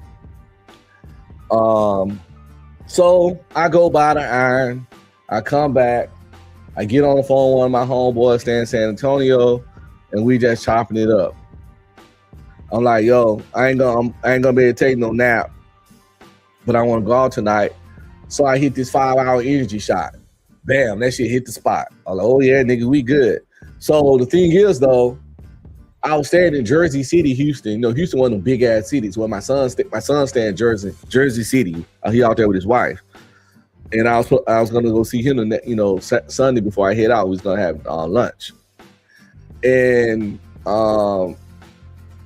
So I go buy the iron. I come back. I get on the phone with one of my homeboys staying in San Antonio, and we just chopping it up. I'm like, yo, I ain't gonna be able to take no nap, but I want to go out tonight. So I hit this 5-hour energy shot. Bam, that shit hit the spot. I'm like, oh yeah, nigga, we good. So the thing is though, I was staying in Jersey City, Houston. You know, Houston one of them big ass cities where my son staying in Jersey City. He out there with his wife, and I was gonna go see him Sunday before I head out. We was gonna have lunch, and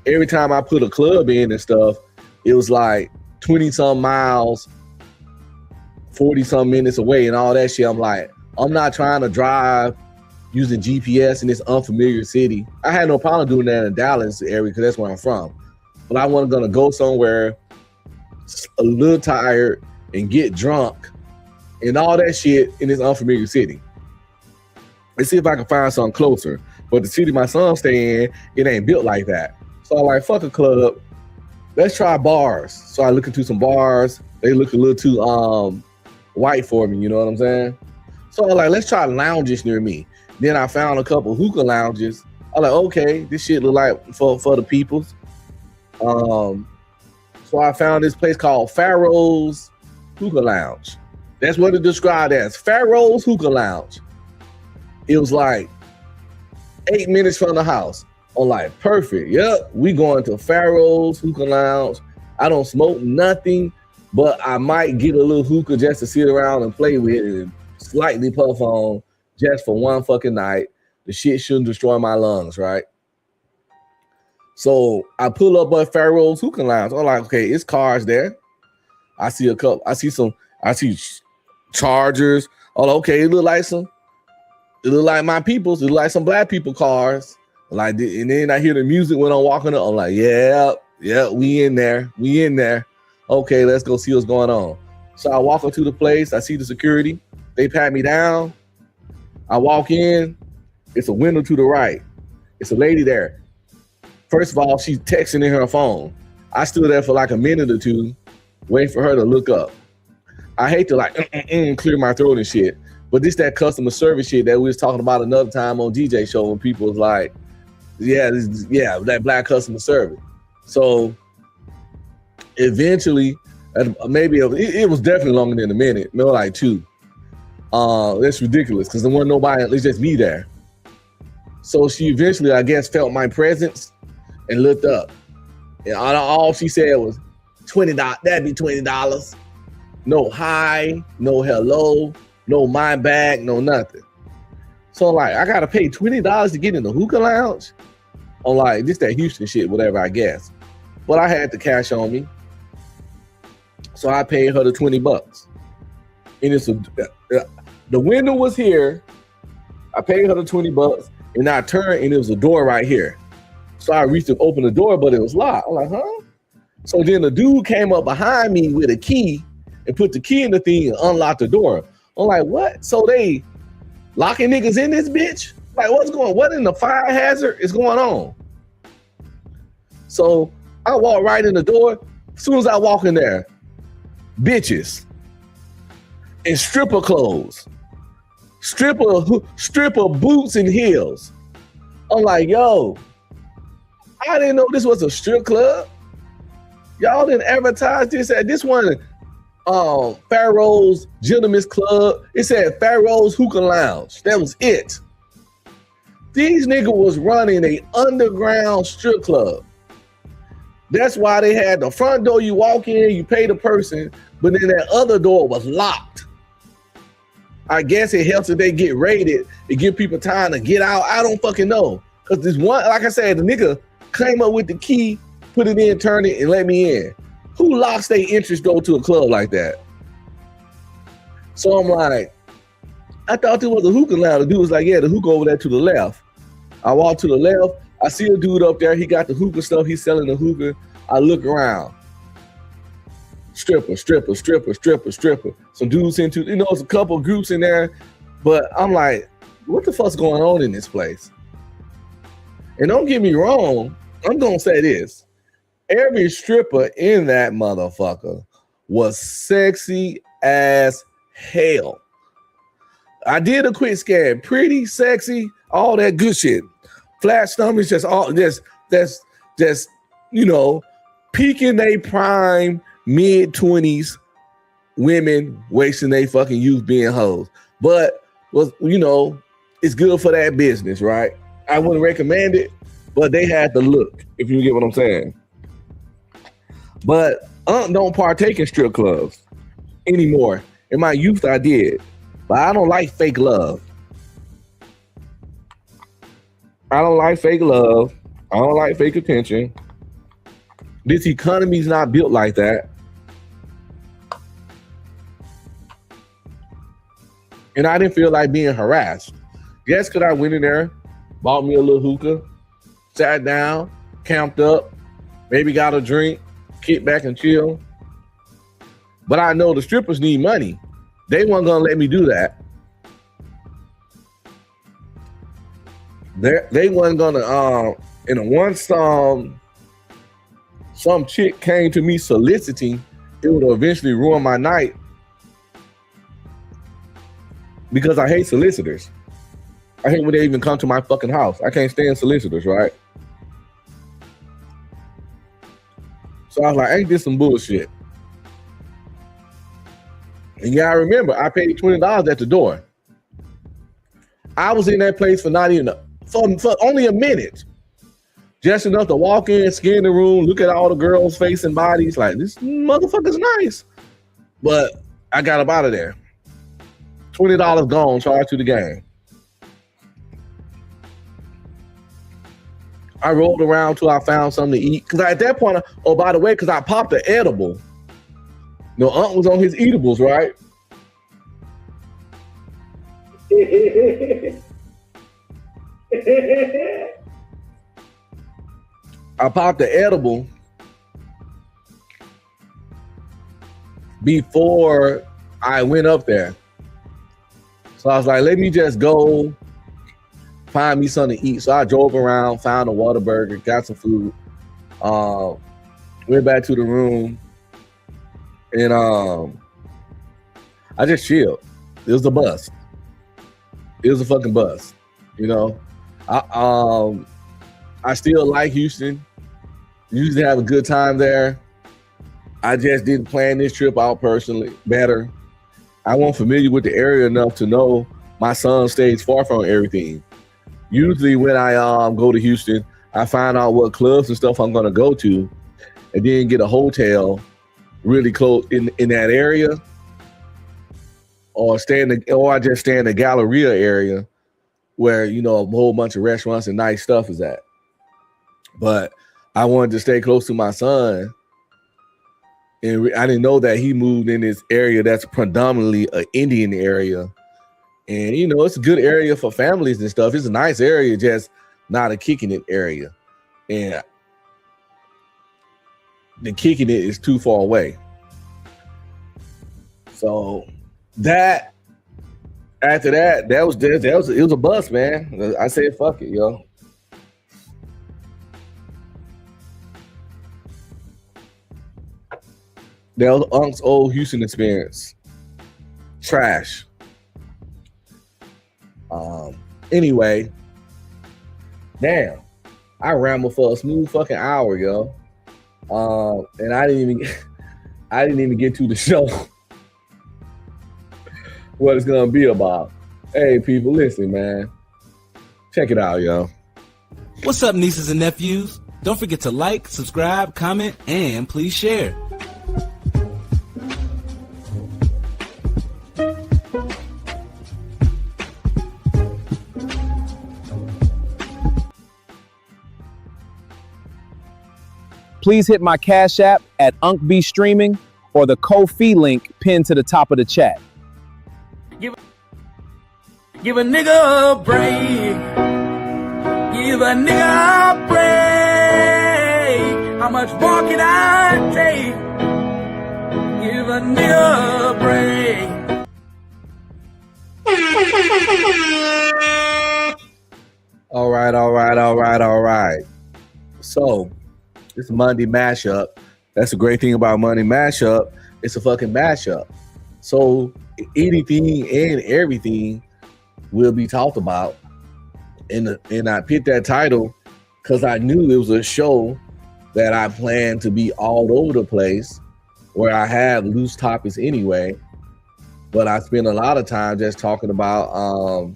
every time I put a club in and stuff, it was like 20-some miles, 40-some minutes away and all that shit. I'm like, I'm not trying to drive using GPS in this unfamiliar city. I had no problem doing that in Dallas area because that's where I'm from. But I wasn't going to go somewhere a little tired and get drunk and all that shit in this unfamiliar city. Let's see if I can find something closer. But the city my son stay in, it ain't built like that. So I'm like, fuck a club. Let's try bars. So I look into some bars. They look a little too white for me, you know what I'm saying? So I'm like, let's try lounges near me. Then I found a couple hookah lounges. I'm like, okay, this shit look like for the peoples. So I found this place called Pharaoh's Hookah Lounge. That's what it described as, Pharaoh's Hookah Lounge. It was like 8 minutes from the house I'm like, perfect. Yep, we going to Pharaoh's Hookah Lounge. I don't smoke nothing, but I might get a little hookah just to sit around and play with and slightly puff on just for one fucking night. The shit shouldn't destroy my lungs, right? So I pull up at Pharaoh's Hookah Lounge. I'm like, okay, it's cars there. I see a couple. I see Chargers. Oh, okay, it look like my people's. It look like some black people cars. Like, and then I hear the music when I'm walking up. I'm like, yeah, we in there. Okay, let's go see what's going on. So I walk up to the place. I see the security. They pat me down. I walk in. It's a window to the right. It's a lady there. First of all, she's texting in her phone. I stood there for like a minute or two, waiting for her to look up. I hate to like clear my throat and shit, but this that customer service shit that we was talking about another time on DJ show when people was like, that black customer service. So eventually, maybe it was definitely longer than a minute, maybe like 2. That's ridiculous because there wasn't nobody, it's just me there. So she eventually, I guess, felt my presence and looked up. And all she said was $20. That'd be $20. No hi, no hello, no my bag, no nothing. So like, I gotta pay $20 to get in the hookah lounge. I'm like, this that Houston shit, whatever, I guess. But I had the cash on me, so I paid her the $20. And it's the window was here. I paid her the $20, and I turned, and it was a door right here. So I reached to open the door, but it was locked. I'm like, huh? So then the dude came up behind me with a key and put the key in the thing and unlocked the door. I'm like, what? So they locking niggas in this bitch? Like, what in the fire hazard is going on? So I walk right in the door. As soon as I walk in there, bitches in stripper clothes, stripper boots and heels. I'm like, yo, I didn't know this was a strip club. Y'all didn't advertise this at this one. Pharaoh's Gentlemen's Club. It said Pharaoh's Hookah Lounge. That was it. These niggas was running a underground strip club. That's why they had the front door. You walk in, you pay the person, but then that other door was locked. I guess it helps if they get raided. It give people time to get out. I don't fucking know. Cause this one, like I said, the nigga came up with the key, put it in, turned it, and let me in. Who locks their entrance door to a club like that? So I'm like, I thought there was a hookah lounge. The dude was like, yeah, the hookah over there to the left. I walk to the left. I see a dude up there. He got the hookah stuff. He's selling the hookah. I look around. Stripper. Some dudes into, it's a couple groups in there. But I'm like, what the fuck's going on in this place? And don't get me wrong. I'm going to say this. Every stripper in that motherfucker was sexy as hell. I did a quick scan. Pretty, sexy, all that good shit. Flat stomachs, that's peaking they prime mid-20s women wasting their fucking youth being hoes. But it's good for that business, right? I wouldn't recommend it, but they had the look, if you get what I'm saying. But don't partake in strip clubs anymore. In my youth, I did. But I don't like fake love. I don't like fake love. I don't like fake attention. This economy's not built like that. And I didn't feel like being harassed. Yes, because I went in there, bought me a little hookah, sat down, camped up, maybe got a drink, kick back and chill. But I know the strippers need money. They weren't gonna let me do that. They weren't gonna. And once some chick came to me soliciting, it would eventually ruin my night because I hate solicitors. I hate when they even come to my fucking house. I can't stand solicitors, right? So I was like, ain't this some bullshit? And yeah, I remember I paid $20 at the door. I was in that place for not even for only a minute. just enough to walk in, scan the room, look at all the girls' face and bodies, like this motherfucker's nice. But I got up out of there. $20 gone, charged to the game. I rolled around till I found something to eat. Cause at that point, oh, by the way, cause I popped the edible. No, Unc was on his eatables, right? I popped the edible before I went up there. So I was like, let me just go find me something to eat. So I drove around, found a Whataburger, got some food, went back to the room, and I just chilled. It was a bust. It was a fucking bust, you know. I still like Houston. Usually have a good time there. I just didn't plan this trip out personally better. I wasn't familiar with the area enough to know my son stays far from everything. Usually when I go to Houston, I find out what clubs and stuff I'm gonna go to, and then get a hotel really close in that area, or I just stay in the Galleria area where, you know, a whole bunch of restaurants and nice stuff is at. But I wanted to stay close to my son, and I didn't know that he moved in this area that's predominantly an Indian area. And, you know, it's a good area for families and stuff. It's a nice area, just not a kicking it area. And the kicking it is too far away. So after that, it was a bust, man. I said, fuck it, yo. That was Unc's old Houston experience. Trash. Anyway, damn, I rambled for a smooth fucking hour, yo. And I didn't even get to the show. What it's gonna be about. Hey, people, listen, man. Check it out, yo. What's up, nieces and nephews? Don't forget to like, subscribe, comment, and please share. Please hit my Cash App at UncB Streaming or the Ko-fi link pinned to the top of the chat. Give a nigga a break. Give a nigga a break. How much more can I take? Give a nigga a break. All right. So, it's a Monday mashup. That's the great thing about Monday mashup. It's a fucking mashup. So anything and everything will be talked about. And I picked that title because I knew it was a show that I planned to be all over the place, where I have loose topics anyway. But I spend a lot of time just talking about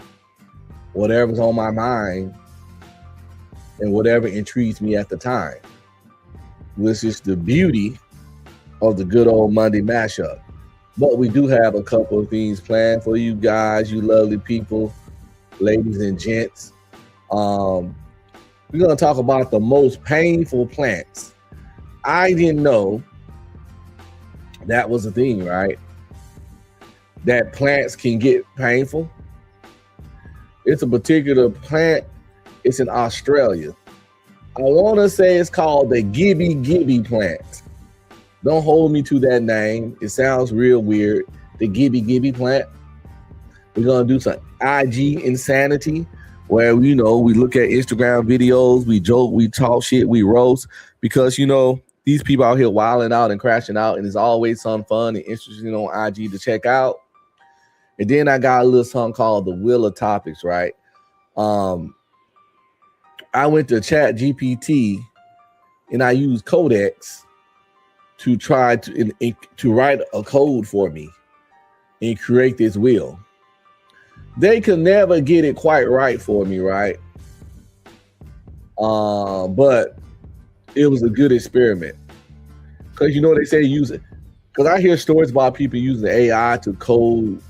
whatever's on my mind and whatever intrigues me at the time, which is the beauty of the good old Monday mashup. But we do have a couple of things planned for you guys, you lovely people, ladies and gents. We're gonna talk about the most painful plants. I didn't know that was a thing, right? That plants can get painful. It's a particular plant. It's in Australia. I want to say it's called the Gibby plant. Don't hold me to that name. It sounds real weird. The Gibby plant. We're going to do some IG insanity where, you know, we look at Instagram videos, we joke, we talk shit, we roast, because, you know, these people out here wilding out and crashing out, and there's always something fun and interesting on IG to check out. And then I got a little something called the Wheel of Topics, right? I went to Chat GPT and I used Codex to try to write a code for me and create this wheel. They could never get it quite right for me, right? But it was a good experiment. Because you know they say use it. Because I hear stories about people using AI to code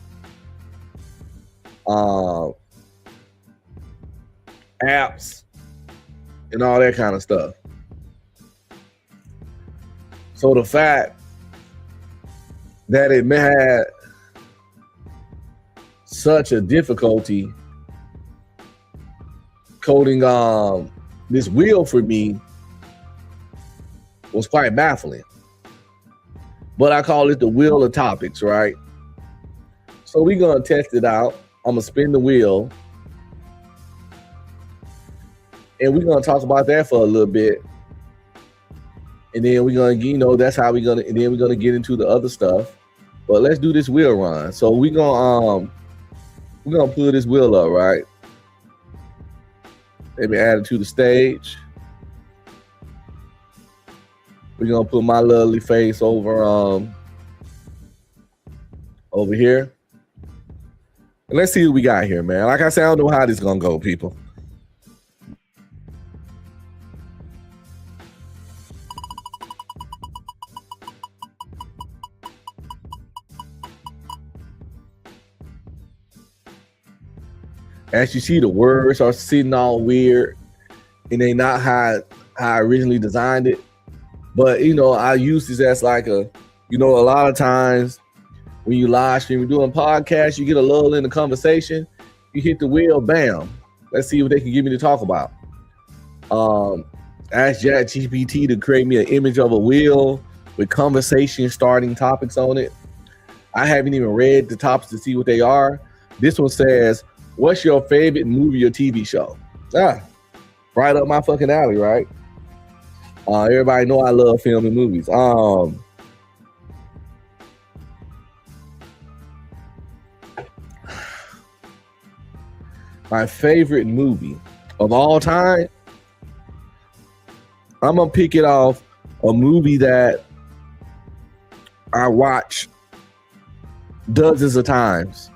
apps and all that kind of stuff. So the fact that it had such a difficulty coding this wheel for me was quite baffling. But I call it the wheel of topics, right? So we're gonna test it out. I'm gonna spin the wheel, and we're gonna talk about that for a little bit. And then we're gonna, that's how we're gonna get into the other stuff. But let's do this wheel run. So we're gonna pull this wheel up, right? Let me add it to the stage. We're gonna put my lovely face over here. And let's see what we got here, man. Like I said, I don't know how this is gonna go, people. As you see, the words are sitting all weird, and they not how I originally designed it. But I use this as like a lot of times when you live stream, you're doing podcasts, you get a lull in the conversation, you hit the wheel, bam. Let's see what they can give me to talk about. Ask ChatGPT to create me an image of a wheel with conversation starting topics on it. I haven't even read the topics to see what they are. This one says, what's your favorite movie or TV show? Right up my fucking alley, right? Everybody know I love film and movies. My favorite movie of all time, I'm gonna pick it off a movie that I watch dozens of times.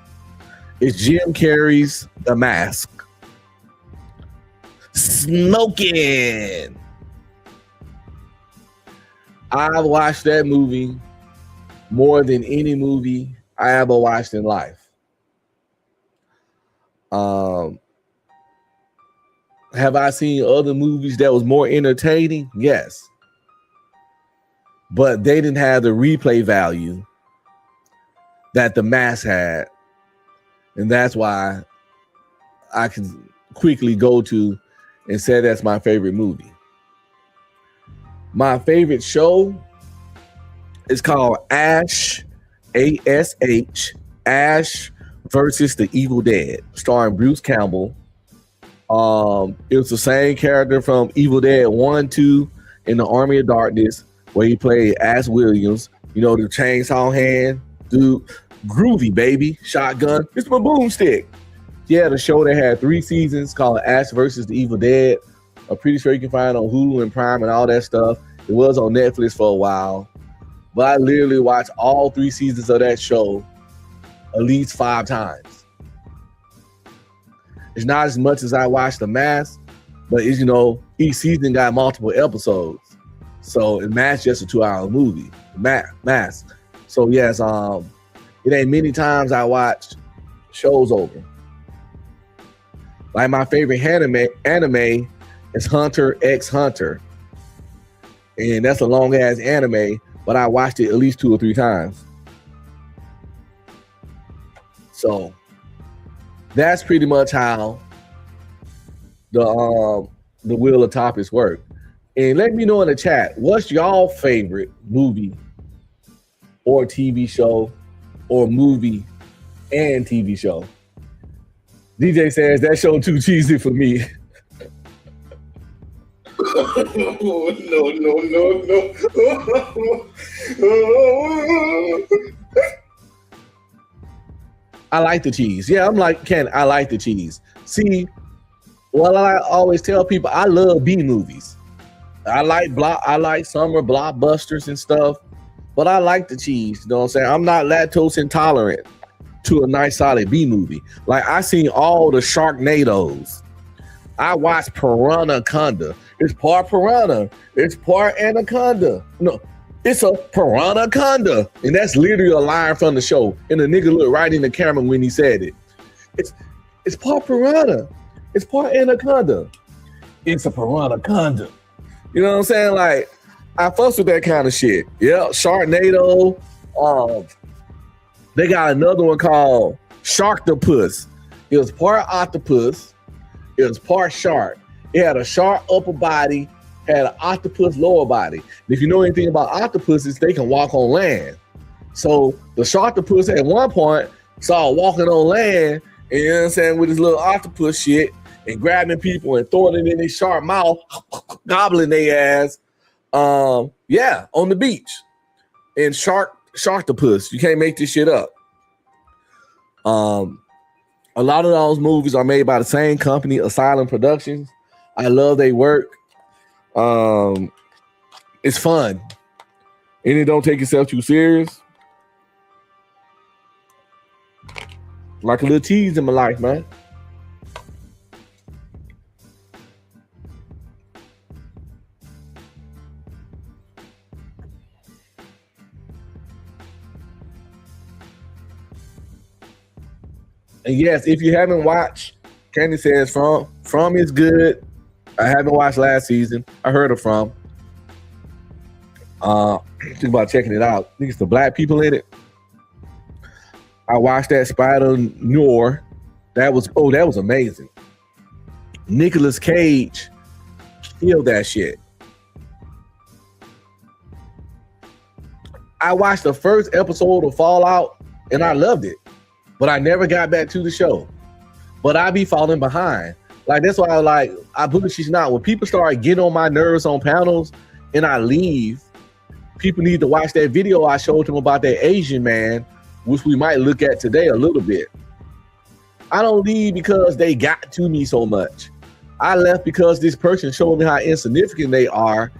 It's Jim Carrey's The Mask. Smoking. I've watched that movie more than any movie I ever watched in life. Have I seen other movies that was more entertaining? Yes. But they didn't have the replay value that The Mask had. And that's why I can quickly go to and say that's my favorite movie. My favorite show is called Ash, A-S-H, Ash versus the Evil Dead, starring Bruce Campbell. It was the same character from Evil Dead 1, 2, in the Army of Darkness, where he played Ash Williams. The chainsaw hand, dude. Groovy, baby. Shotgun. It's my boomstick. Yeah, the show that had 3 seasons called Ash versus the Evil Dead. I'm pretty sure you can find it on Hulu and Prime and all that stuff. It was on Netflix for a while. But I literally watched all 3 seasons of that show at least 5 times. It's not as much as I watched The Mask, but it's, each season got multiple episodes. So The Mask just a 2-hour movie. Mask. So yes, it ain't many times I watched shows over. Like my favorite anime is Hunter x Hunter. And that's a long ass anime, but I watched it at least 2 or 3 times. So that's pretty much how the wheel of topics work. And let me know in the chat, what's y'all favorite movie or TV show or movie and TV show? DJ says that show too cheesy for me. No. I like the cheese. Yeah, I'm like Ken. I like the cheese. See, well, I always tell people I love B movies. I like summer blockbusters and stuff, but I like the cheese. You know what I'm saying? I'm not lactose intolerant to a nice solid B movie. Like I seen all the Sharknadoes. I watched Piranha-conda. It's part piranha. It's part anaconda. No, it's a Piranha-conda. And that's literally a line from the show. And the nigga looked right in the camera when he said it. It's part piranha. It's part anaconda. It's a Piranha-conda. You know what I'm saying? Like, I fuss with that kind of shit. Yeah, Sharknado. They got another one called Sharktopus. It was part octopus. It was part shark. It had a shark upper body, had an octopus lower body. And if you know anything about octopuses, they can walk on land. So the Sharktopus at one point saw walking on land, and you know what I'm saying, with his little octopus shit and grabbing people and throwing it in their shark mouth, gobbling their ass. Yeah, on the beach. And Sharktopus. You can't make this shit up. A lot of those movies are made by the same company, Asylum Productions. I love their work. It's fun. And it don't take itself too serious. Like a little tease in my life, man. And yes, if you haven't watched, Candy says From is good. I haven't watched last season. I heard of From. Think about checking it out. I think it's the black people in it. I watched that Spider Noir. That was amazing. Nicolas Cage killed that shit. I watched the first episode of Fallout and I loved it. But I never got back to the show. But I be falling behind. Like, that's why I bullshit not. When people start getting on my nerves on panels and I leave, people need to watch that video I showed them about that Asian man, which we might look at today a little bit. I don't leave because they got to me so much. I left because this person showed me how insignificant they are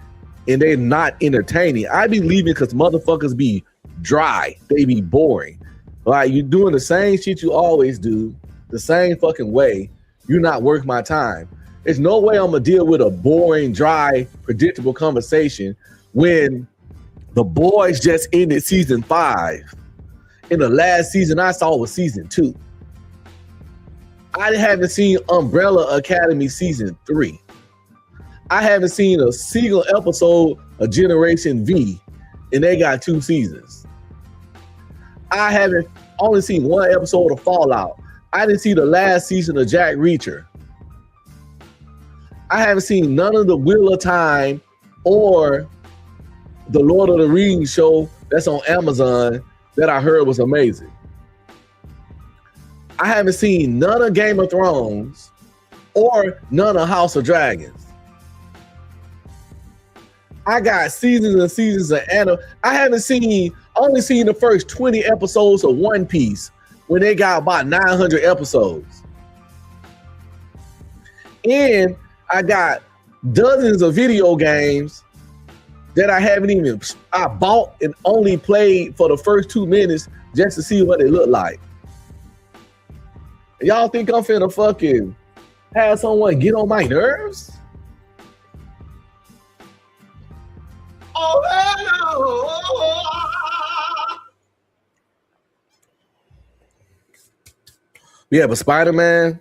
and they're not entertaining. I be leaving because motherfuckers be dry. They be boring. Like, you're doing the same shit you always do, the same fucking way. You're not worth my time. There's no way I'm gonna deal with a boring, dry, predictable conversation when The Boys just ended season 5. And the last season I saw was season 2. I haven't seen Umbrella Academy season 3. I haven't seen a single episode of Generation V, and they got 2 seasons. I haven't only seen 1 episode of Fallout. I didn't see the last season of Jack Reacher. I haven't seen none of the Wheel of Time or the Lord of the Rings show that's on Amazon that I heard was amazing. I haven't seen none of Game of Thrones or none of House of Dragons. I got seasons and seasons of anime. I haven't seen, only seen the first 20 episodes of One Piece when they got about 900 episodes. And I got dozens of video games that I bought and only played for the first 2 minutes just to see what they look like. Y'all think I'm finna fucking have someone get on my nerves? Yeah, but Spider-Man,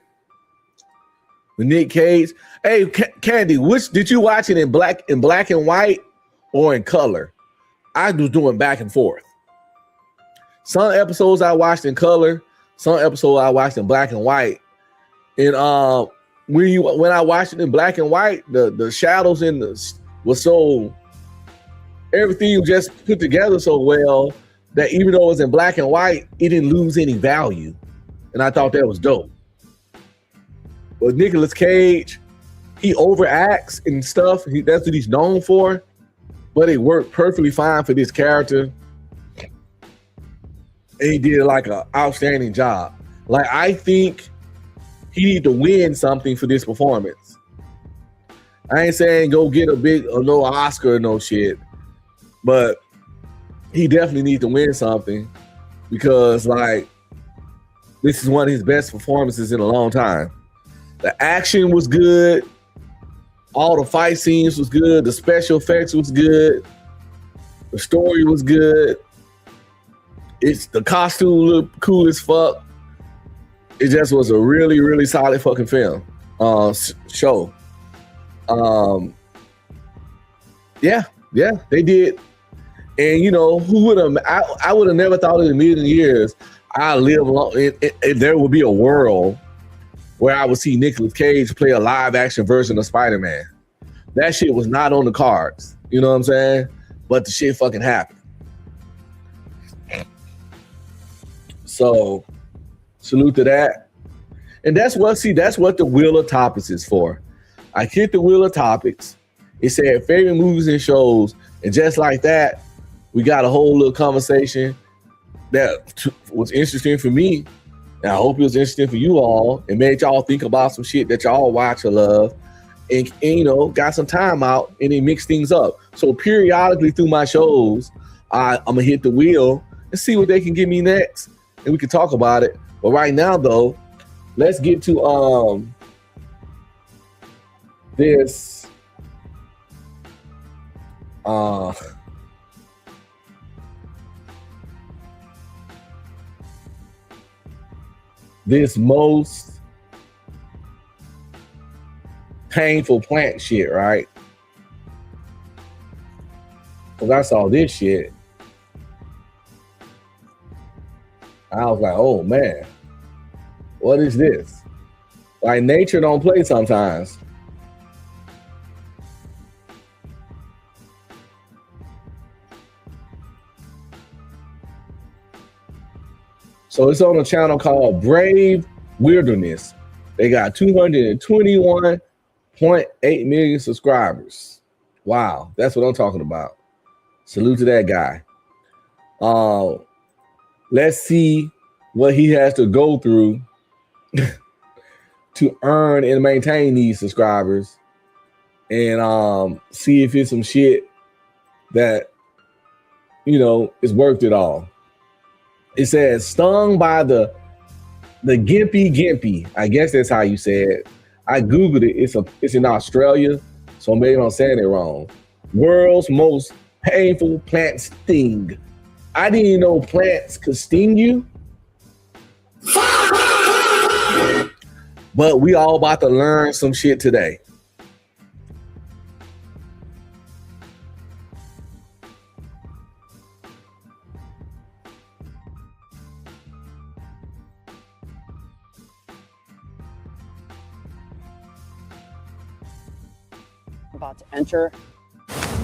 with Nick Cage. Hey, Candy, which did you watch it in black and white or in color? I was doing back and forth. Some episodes I watched in color, some episodes I watched in black and white. And when I watched it in black and white, the shadows was so, everything just put together so well that even though it was in black and white, it didn't lose any value. And I thought that was dope. But Nicolas Cage, he overacts and stuff. That's what he's known for. But it worked perfectly fine for this character. And he did like an outstanding job. Like, I think he need to win something for this performance. I ain't saying go get no Oscar or no shit. But he definitely needs to win something because, like, this is one of his best performances in a long time. The action was good. All the fight scenes was good. The special effects was good. The story was good. The costume looked cool as fuck. It just was a really, really solid fucking film. Show. Yeah, they did. And you know, who would have? I would have never thought in a million years I live long. There would be a world where I would see Nicolas Cage play a live action version of Spider-Man. That shit was not on the cards. You know what I'm saying? But the shit fucking happened. So salute to that. And that's what the Wheel of Topics is for. I hit the Wheel of Topics. It said favorite movies and shows. And just like that, we got a whole little conversation that was interesting for me. And I hope it was interesting for you all and made y'all think about some shit that y'all watch or love. And you know, got some time out and then mix things up. So periodically through my shows, I'm gonna hit the wheel and see what they can give me next. And we can talk about it. But right now though, let's get to this this most painful plant shit, right? Because I saw this shit. I was like, oh man, what is this? Like nature don't play sometimes. So it's on a channel called Brave Wilderness. They got 221.8 million subscribers. Wow, that's what I'm talking about. Salute to that guy. Let's see what he has to go through to earn and maintain these subscribers, and see if it's some shit that, you know, is worth it all. It says stung by the gimpy. I guess that's how you say it. I googled it. It's in Australia, so maybe I'm saying it wrong. World's most painful plant sting. I didn't even know plants could sting you. But we all about to learn some shit today.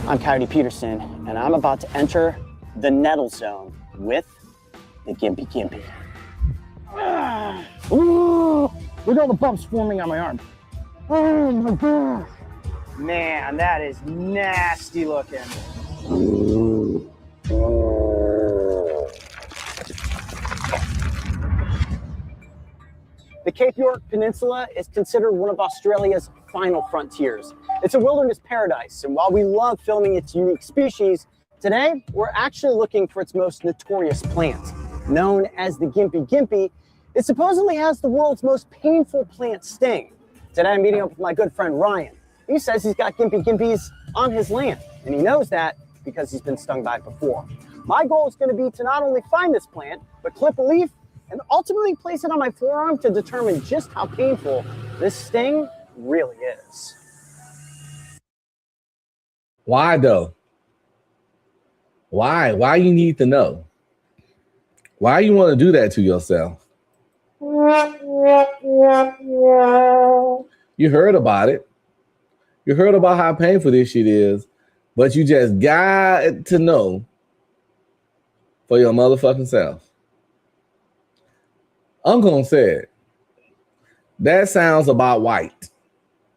I'm Coyote Peterson, and I'm about to enter the nettle zone with the Gimpy. Ooh, look at all the bumps forming on my arm. Oh my God. Man, that is nasty looking. The Cape York Peninsula is considered one of Australia's final frontiers. It's a wilderness paradise, and while we love filming its unique species, today we're actually looking for its most notorious plant. Known as the Gimpy, it supposedly has the world's most painful plant sting. Today I'm meeting up with my good friend Ryan. He says he's got Gimpys on his land, and he knows that because he's been stung by it before. My goal is going to be to not only find this plant, but clip a leaf and ultimately place it on my forearm to determine just how painful this sting really is. Why though? Why? Why you need to know? Why you want to do that to yourself? You heard about it. You heard about how painful this shit is, but you just got to know for your motherfucking self. I'm gonna say it. That sounds about white.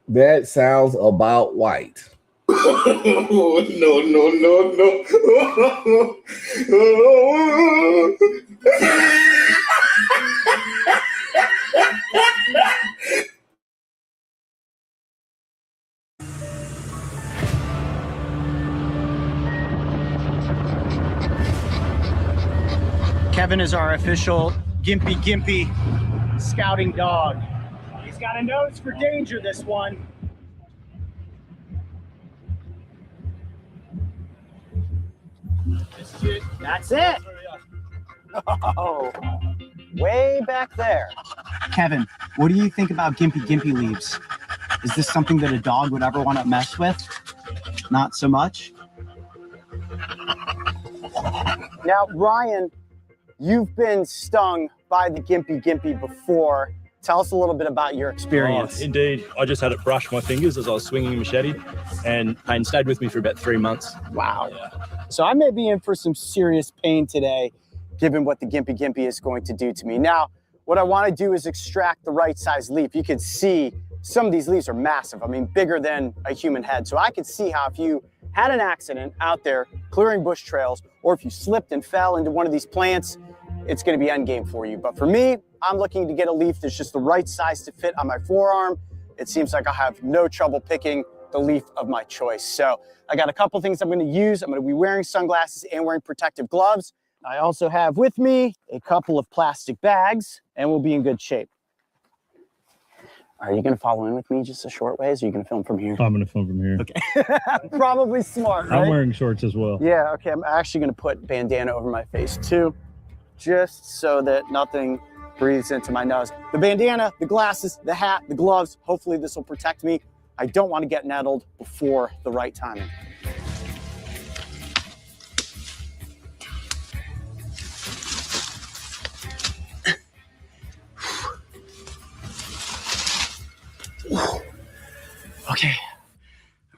That sounds about white. Oh, no. Kevin is our official Gimpy scouting dog. He's It's got a nose for danger, this one. That's it. Oh, way back there. Kevin, what do you think about gimpy leaves? Is this something that a dog would ever want to mess with? Not so much? Now, Ryan, you've been stung by the gimpy before. Tell us a little bit about your experience. Oh, indeed. I just had it brush my fingers as I was swinging a machete, and pain stayed with me for about 3 months. Wow. Yeah. So I may be in for some serious pain today, given what the gimpy is going to do to me. Now, what I want to do is extract the right size leaf. You can see some of these leaves are massive. I mean, bigger than a human head. So I could see how if you had an accident out there clearing bush trails, or if you slipped and fell into one of these plants, it's going to be endgame for you. But for me, I'm looking to get a leaf that's just the right size to fit on my forearm. It seems like I'll have no trouble picking the leaf of my choice. So I got a couple things I'm going to use. I'm going to be wearing sunglasses and wearing protective gloves. I also have with me a couple of plastic bags, and we'll be in good shape. Are you going to follow in with me just a short ways, or are you going to film from here? I'm going to film from here. Okay. Probably smart, right? I'm wearing shorts as well. Yeah, okay. I'm actually going to put bandana over my face too, just so that nothing breathes into my nose. The bandana, the glasses, the hat, the gloves, hopefully this will protect me. I don't want to get nettled before the right timing. Okay,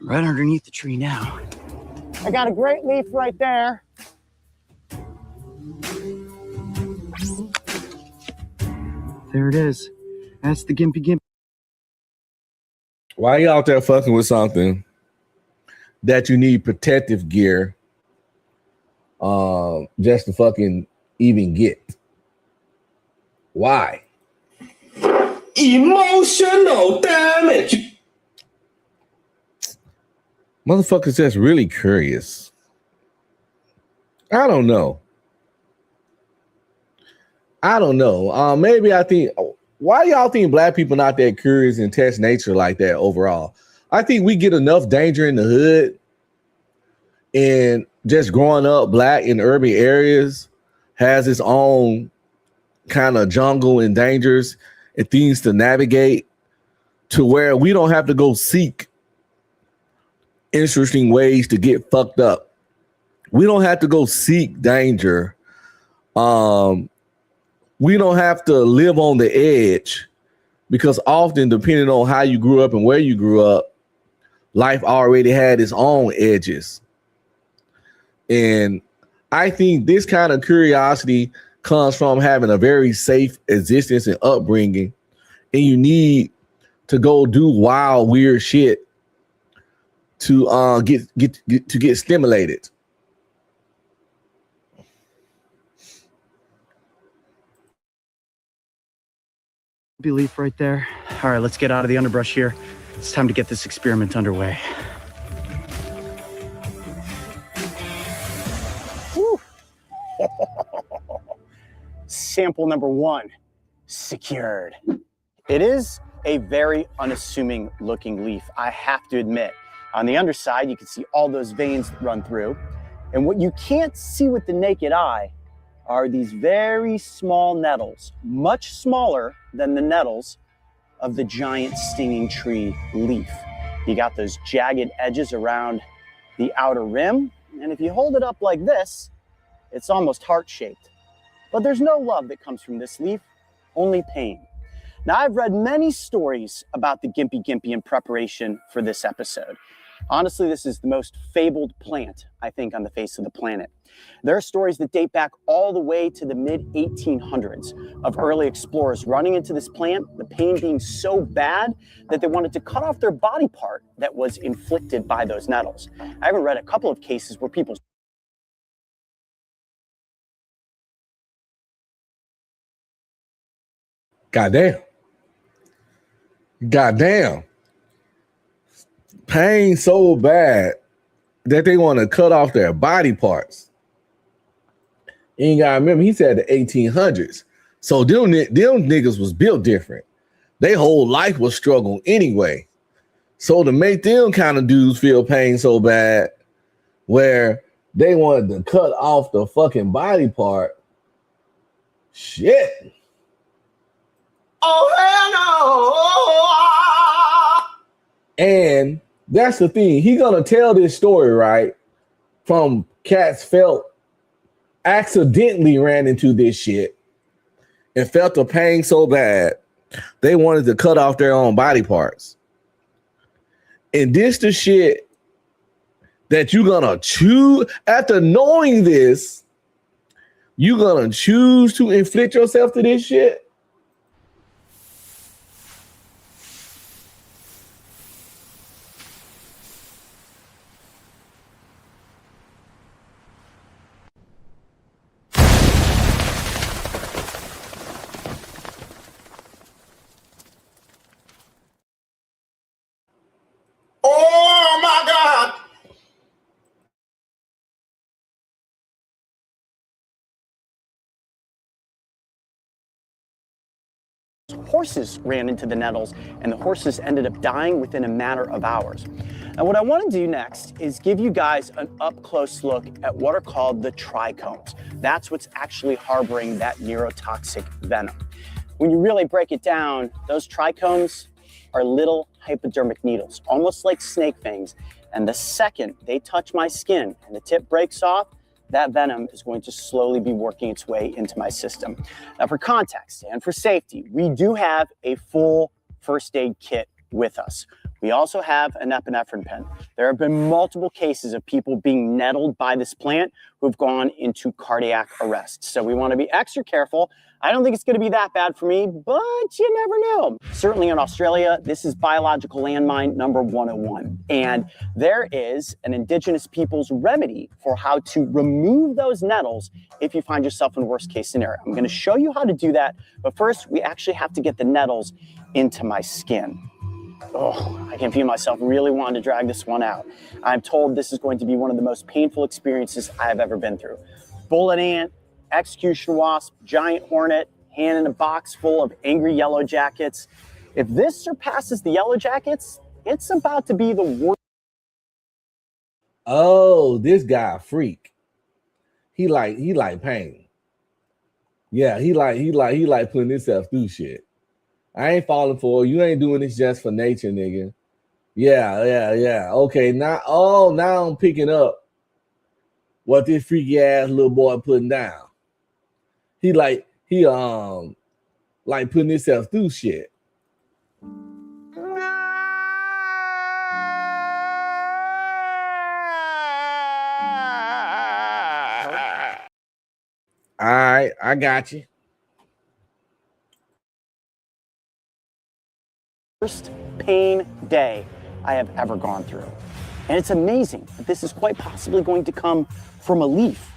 I'm right underneath the tree now. I got a great leaf right there. There it is. That's the gimpy. Why you out there fucking with something that you need protective gear just to fucking even get? Why? Emotional damage. Motherfuckers just really curious. I don't know. Maybe I think, why y'all think black people not that curious and test nature like that overall? I think we get enough danger in the hood, and just growing up black in urban areas has its own kind of jungle and dangers and things to navigate, to where we don't have to go seek interesting ways to get fucked up. We don't have to go seek danger. We don't have to live on the edge, because often, depending on how you grew up and where you grew up, life already had its own edges. And I think this kind of curiosity comes from having a very safe existence and upbringing, and you need to go do wild, weird shit to get stimulated. Leaf right there. All right, let's get out of the underbrush here. It's time to get this experiment underway. Woo. Sample number 1 secured. It is a very unassuming looking leaf, I have to admit. On the underside, you can see all those veins that run through. And what you can't see with the naked eye are these very small nettles, much smaller than the nettles of the giant stinging tree leaf. You got those jagged edges around the outer rim, and if you hold it up like this, it's almost heart-shaped. But there's no love that comes from this leaf, only pain. Now, I've read many stories about the gimpy in preparation for this episode. Honestly, this is the most fabled plant, I think, on the face of the planet. There are stories that date back all the way to the mid-1800s of early explorers running into this plant, the pain being so bad that they wanted to cut off their body part that was inflicted by those nettles. I even read a couple of cases where people... Goddamn. Pain so bad that they want to cut off their body parts. You ain't gotta remember, he said the 1800s. So them niggas was built different. Their whole life was struggle anyway. So to make them kind of dudes feel pain so bad where they wanted to cut off the fucking body part, shit. Oh, hell no. And that's the thing. He gonna tell this story, right? From cats felt accidentally ran into this shit and felt the pain so bad they wanted to cut off their own body parts. And this the shit that you're gonna choose after knowing this, you're gonna choose to inflict yourself to this shit. Oh my God. Horses ran into the nettles, and the horses ended up dying within a matter of hours. And what I want to do next is give you guys an up-close look at what are called the trichomes. That's what's actually harboring that neurotoxic venom. When you really break it down, those trichomes are little hypodermic needles, almost like snake fangs. And the second they touch my skin and the tip breaks off, that venom is going to slowly be working its way into my system. Now, for context and for safety, we do have a full first aid kit with us. We also have an epinephrine pen. There have been multiple cases of people being nettled by this plant who have gone into cardiac arrest. So we want to be extra careful. I don't think it's going to be that bad for me, but you never know. Certainly in Australia, this is biological landmine number 101. And there is an Indigenous people's remedy for how to remove those nettles if you find yourself in a worst case scenario. I'm going to show you how to do that. But first, we actually have to get the nettles into my skin. Oh, I can feel myself really wanting to drag this one out. I'm told this is going to be one of the most painful experiences I have ever been through. Bullet ant, execution wasp, giant hornet, hand in a box full of angry yellow jackets. If this surpasses the yellow jackets, it's about to be the worst. Oh, this guy a freak. He like pain. Yeah, he like putting himself through shit. I ain't falling for it. You ain't doing this just for nature, nigga. Yeah. Okay, now I'm picking up what this freaky ass little boy putting down. He like putting himself through shit. All right, I got you. Worst pain day I have ever gone through. And it's amazing that this is quite possibly going to come from a leaf.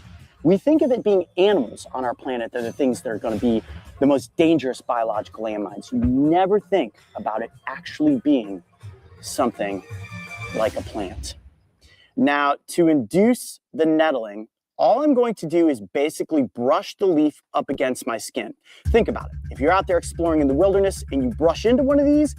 We think of it being animals on our planet that are the things that are going to be the most dangerous biological landmines. You never think about it actually being something like a plant. Now, to induce the nettling, all I'm going to do is basically brush the leaf up against my skin. Think about it. If you're out there exploring in the wilderness and you brush into one of these,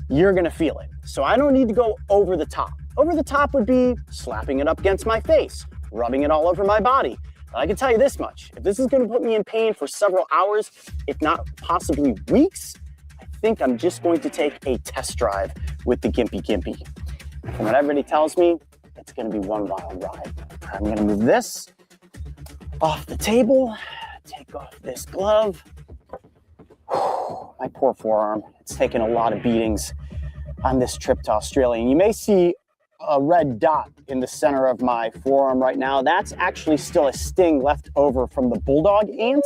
you're gonna feel it. So I don't need to go over the top. Over the top would be slapping it up against my face, rubbing it all over my body. But I can tell you this much, if this is gonna put me in pain for several hours, if not possibly weeks, I think I'm just going to take a test drive with the Gimpy Gimpy. From what everybody tells me, it's gonna be one wild ride. I'm gonna move this off the table, take off this glove. My poor forearm, it's taken a lot of beatings on this trip to Australia. And you may see a red dot in the center of my forearm right now. That's actually still a sting left over from the bulldog ant.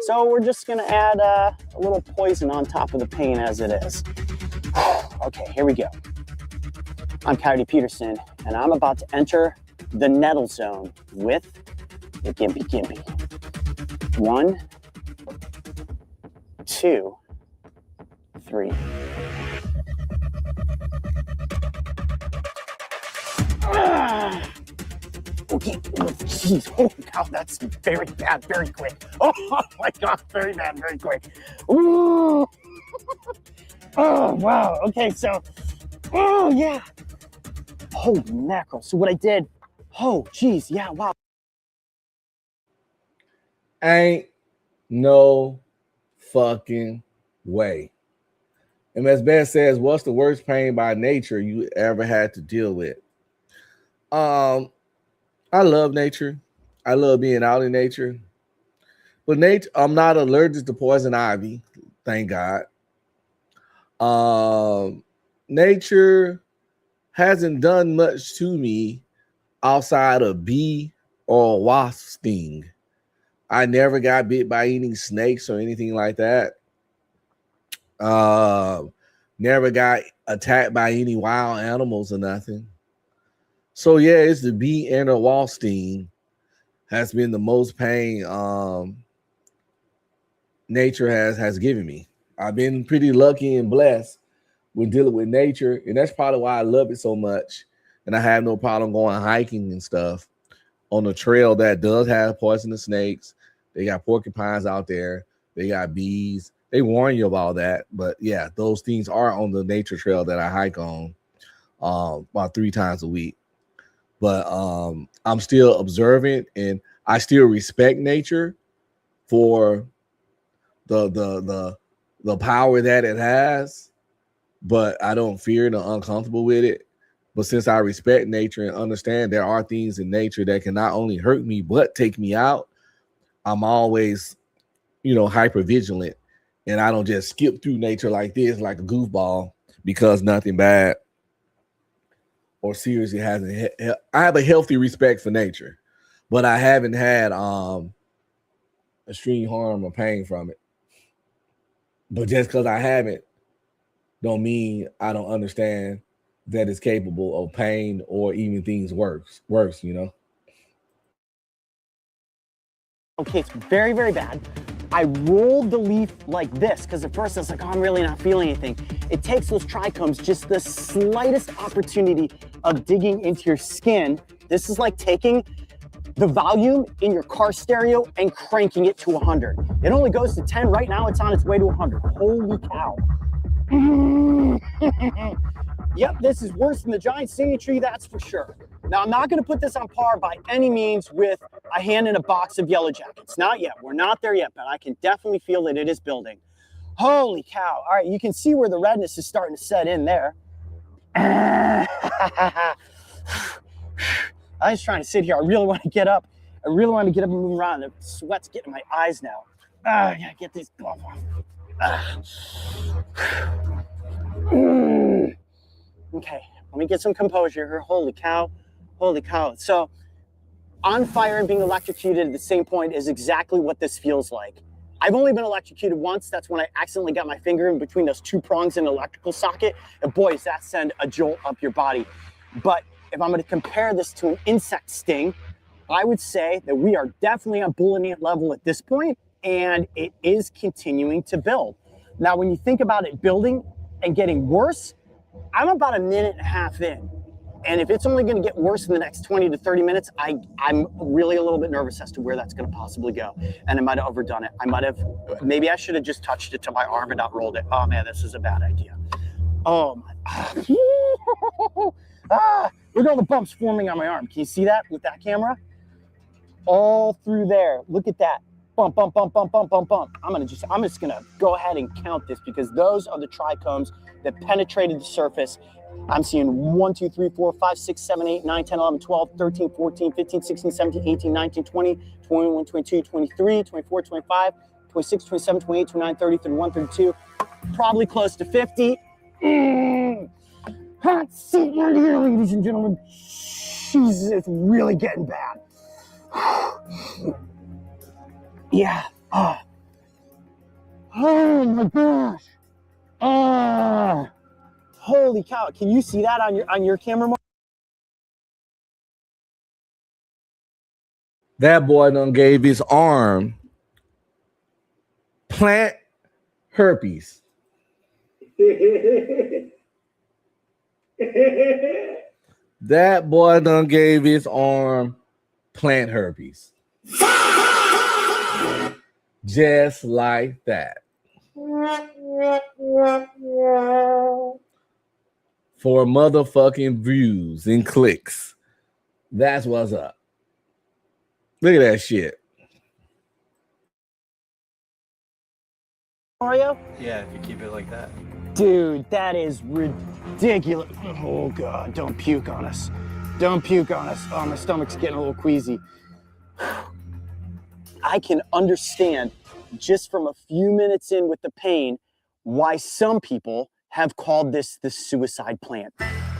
So we're just gonna add a little poison on top of the pain as it is. Okay, here we go. I'm Coyote Peterson, and I'm about to enter the nettle zone with the Gimpy Gimpy. 1, 2, 3. Okay, jeez, oh God, that's very bad, very quick. Oh my God, very bad, very quick. Ooh. Oh, wow. Okay, so, oh, yeah. Holy mackerel. So what I did, oh, geez, yeah, wow. Ain't no fucking way. And as Beth says, what's the worst pain by nature you ever had to deal with? I love nature. I love being out in nature. But nature, I'm not allergic to poison ivy, thank God. Nature hasn't done much to me outside of bee or wasp sting. I never got bit by any snakes or anything like that. Never got attacked by any wild animals or nothing. So yeah, it's the bee and the wasp sting has been the most pain nature has given me. I've been pretty lucky and blessed with dealing with nature, and that's probably why I love it so much. And I have no problem going hiking and stuff on a trail that does have poisonous snakes. They got porcupines out there. They got bees. They warn you of all that. But yeah, those things are on the nature trail that I hike on about 3 times a week. But I'm still observant, and I still respect nature for the power that it has, but I don't fear the uncomfortable with it. But since I respect nature and understand there are things in nature that can not only hurt me but take me out, I'm always, hyper vigilant, and I don't just skip through nature like this, like a goofball, because nothing bad or seriously hasn't. I have a healthy respect for nature, but I haven't had extreme harm or pain from it. But just because I haven't, don't mean I don't understand that it's capable of pain or even things worse, Okay, it's very, very bad. I rolled the leaf like this because at first I was like, oh, I'm really not feeling anything. It takes those trichomes just the slightest opportunity of digging into your skin. This is like taking the volume in your car stereo and cranking it to 100. It only goes to 10. Right now, it's on its way to 100. Holy cow. Yep, this is worse than the giant singing tree, that's for sure. Now, I'm not going to put this on par by any means with a hand in a box of Yellow Jackets. Not yet. We're not there yet, but I can definitely feel that it is building. Holy cow. All right, you can see where the redness is starting to set in there. I was trying to sit here. I really want to get up. I really want to get up and move around. The sweat's getting in my eyes now. I gotta get these gloves on. Okay, let me get some composure here. Holy cow. Holy cow. So on fire and being electrocuted at the same point is exactly what this feels like. I've only been electrocuted once. That's when I accidentally got my finger in between those 2 prongs in an electrical socket. And boy, does that send a jolt up your body. But if I'm going to compare this to an insect sting, I would say that we are definitely on bullet ant level at this point, and it is continuing to build. Now, when you think about it building and getting worse, I'm about 1.5 minutes in. And if it's only going to get worse in the next 20 to 30 minutes, I'm really a little bit nervous as to where that's going to possibly go. And I might have overdone it. Maybe I should have just touched it to my arm and not rolled it. Oh man, this is a bad idea. Oh my. Look at all the bumps forming on my arm. Can you see that with that camera? All through there. Look at that. Bump, bump, bump, bump, bump, bump, bump. I'm just gonna go ahead and count this because those are the trichomes that penetrated the surface. I'm seeing 1, 2, 3, 4, 5, 6, 7, 8, 9, 10, 11, 12, 13, 14, 15, 16, 17, 18, 19, 20, 21, 22, 23, 24, 25, 26, 27, 28, 29, 30, 31, 32, probably close to 50. Hot seat right here, ladies and gentlemen. Jesus, it's really getting bad. Yeah. Oh my gosh. Holy cow. Can you see that on your camera, Mark? That boy done gave his arm plant herpes. That boy done gave his arm plant herpes. Just like that. For motherfucking views and clicks. That's what's up. Look at that shit. Mario? Yeah, if you keep it like that. Dude, that is ridiculous. Oh, God, don't puke on us. Don't puke on us. Oh, my stomach's getting a little queasy. I can understand, just from a few minutes in with the pain, why some people have called this the suicide plant.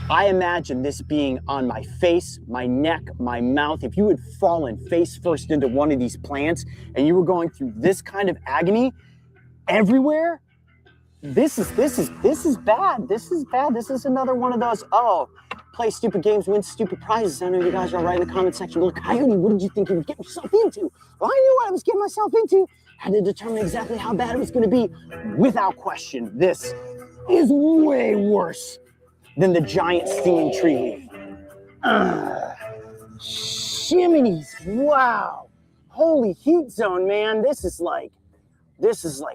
I imagine this being on my face, my neck, my mouth. If you had fallen face first into one of these plants and you were going through this kind of agony everywhere, this is bad. This is bad. This is another one of those, oh, play stupid games, win stupid prizes. I know you guys are right in the comment section. Look, Coyote, what did you think you would get yourself into? Well, I knew what I was getting myself into. Had to determine exactly how bad it was going to be. Without question, this is way worse than the giant stinging tree leaf. Chimneys, wow. Holy heat zone, man. This is like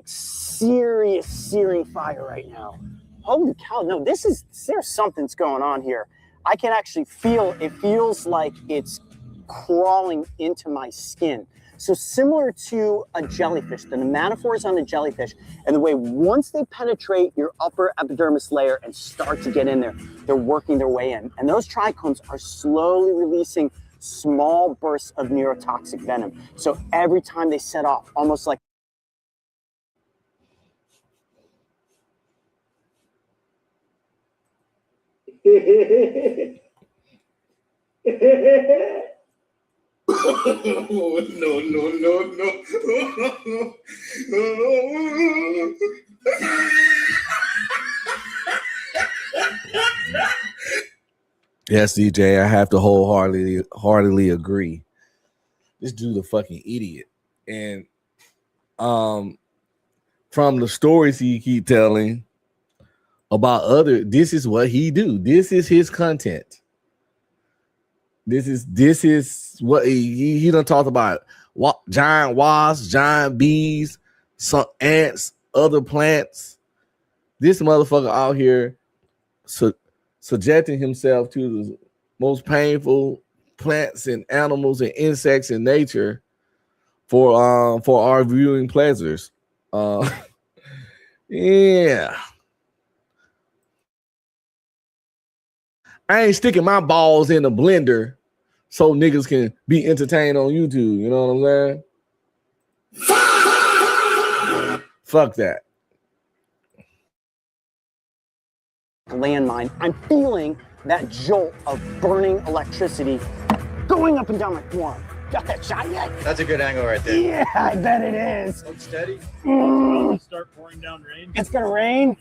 serious searing fire right now. Holy cow, no, there's something's going on here. I can actually feel, it feels like it's crawling into my skin. So similar to a jellyfish, the nematophores on a jellyfish, and the way once they penetrate your upper epidermis layer and start to get in there, they're working their way in. And those trichomes are slowly releasing small bursts of neurotoxic venom. So every time they set off, almost like no. Yes, DJ, I have to wholeheartedly agree. This dude a fucking idiot. And from the stories he keep telling about this is what he do. This is his content. This is what he done talked about. Giant wasps, giant bees, some ants, other plants. This motherfucker out here subjecting himself to the most painful plants and animals and insects in nature for our viewing pleasures. Yeah. I ain't sticking my balls in the blender so niggas can be entertained on YouTube. You know what I'm saying? Fuck that. landmine. I'm feeling that jolt of burning electricity going up and down my forearm. Got that shot yet? That's a good angle right there. Yeah, I bet it is. Hold steady. Start pouring down rain. It's gonna rain?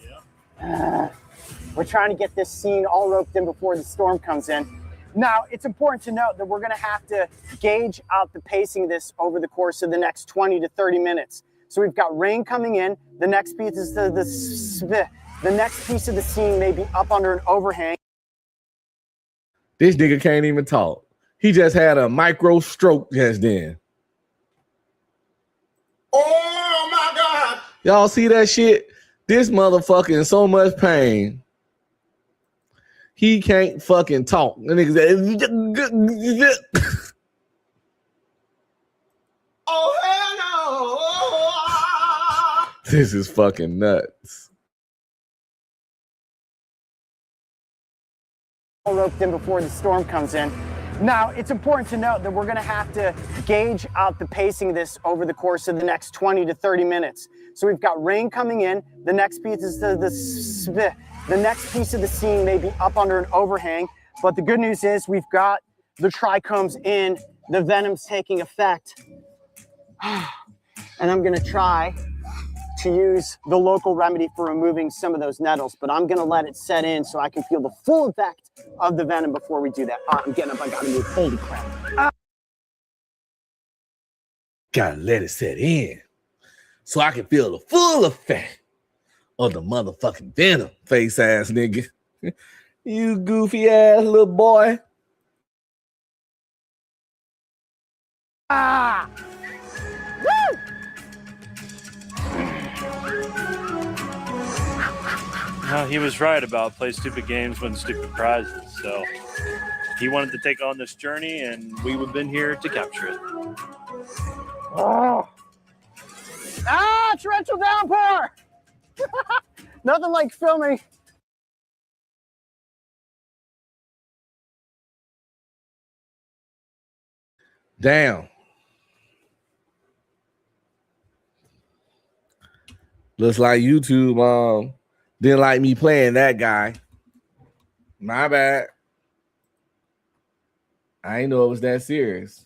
Yeah. We're trying to get this scene all roped in before the storm comes in. Now, it's important to note that we're gonna have to gauge out the pacing of this over the course of the next 20 to 30 minutes. So we've got rain coming in. The next piece is the next piece of the scene may be up under an overhang. This nigga can't even talk. He just had a micro stroke just then. Oh my God! Y'all see that shit? This motherfucker in so much pain. He can't fucking talk. The nigga said, Oh hell no! this is fucking nuts. All roped in before the storm comes in. Now, it's important to note that we're gonna have to gauge out the pacing of this over the course of the next 20 to 30 minutes. So we've got rain coming in. The next piece is the next piece of the scene may be up under an overhang. But the good news is we've got the trichomes in, the venom's taking effect. And I'm gonna try to use the local remedy for removing some of those nettles, but I'm gonna let it set in so I can feel the full effect of the venom before we do that. I'm getting up, I gotta move, holy crap. Gotta let it set in so I can feel the full effect of the motherfucking venom, face ass nigga. You goofy ass little boy. Ah! Woo! No, he was right about play stupid games, win stupid prizes. So he wanted to take on this journey, and we've been here to capture it. Oh. Ah, torrential downpour! Nothing like filming. Damn. Looks like YouTube didn't like me playing that guy. My bad. I didn't know it was that serious.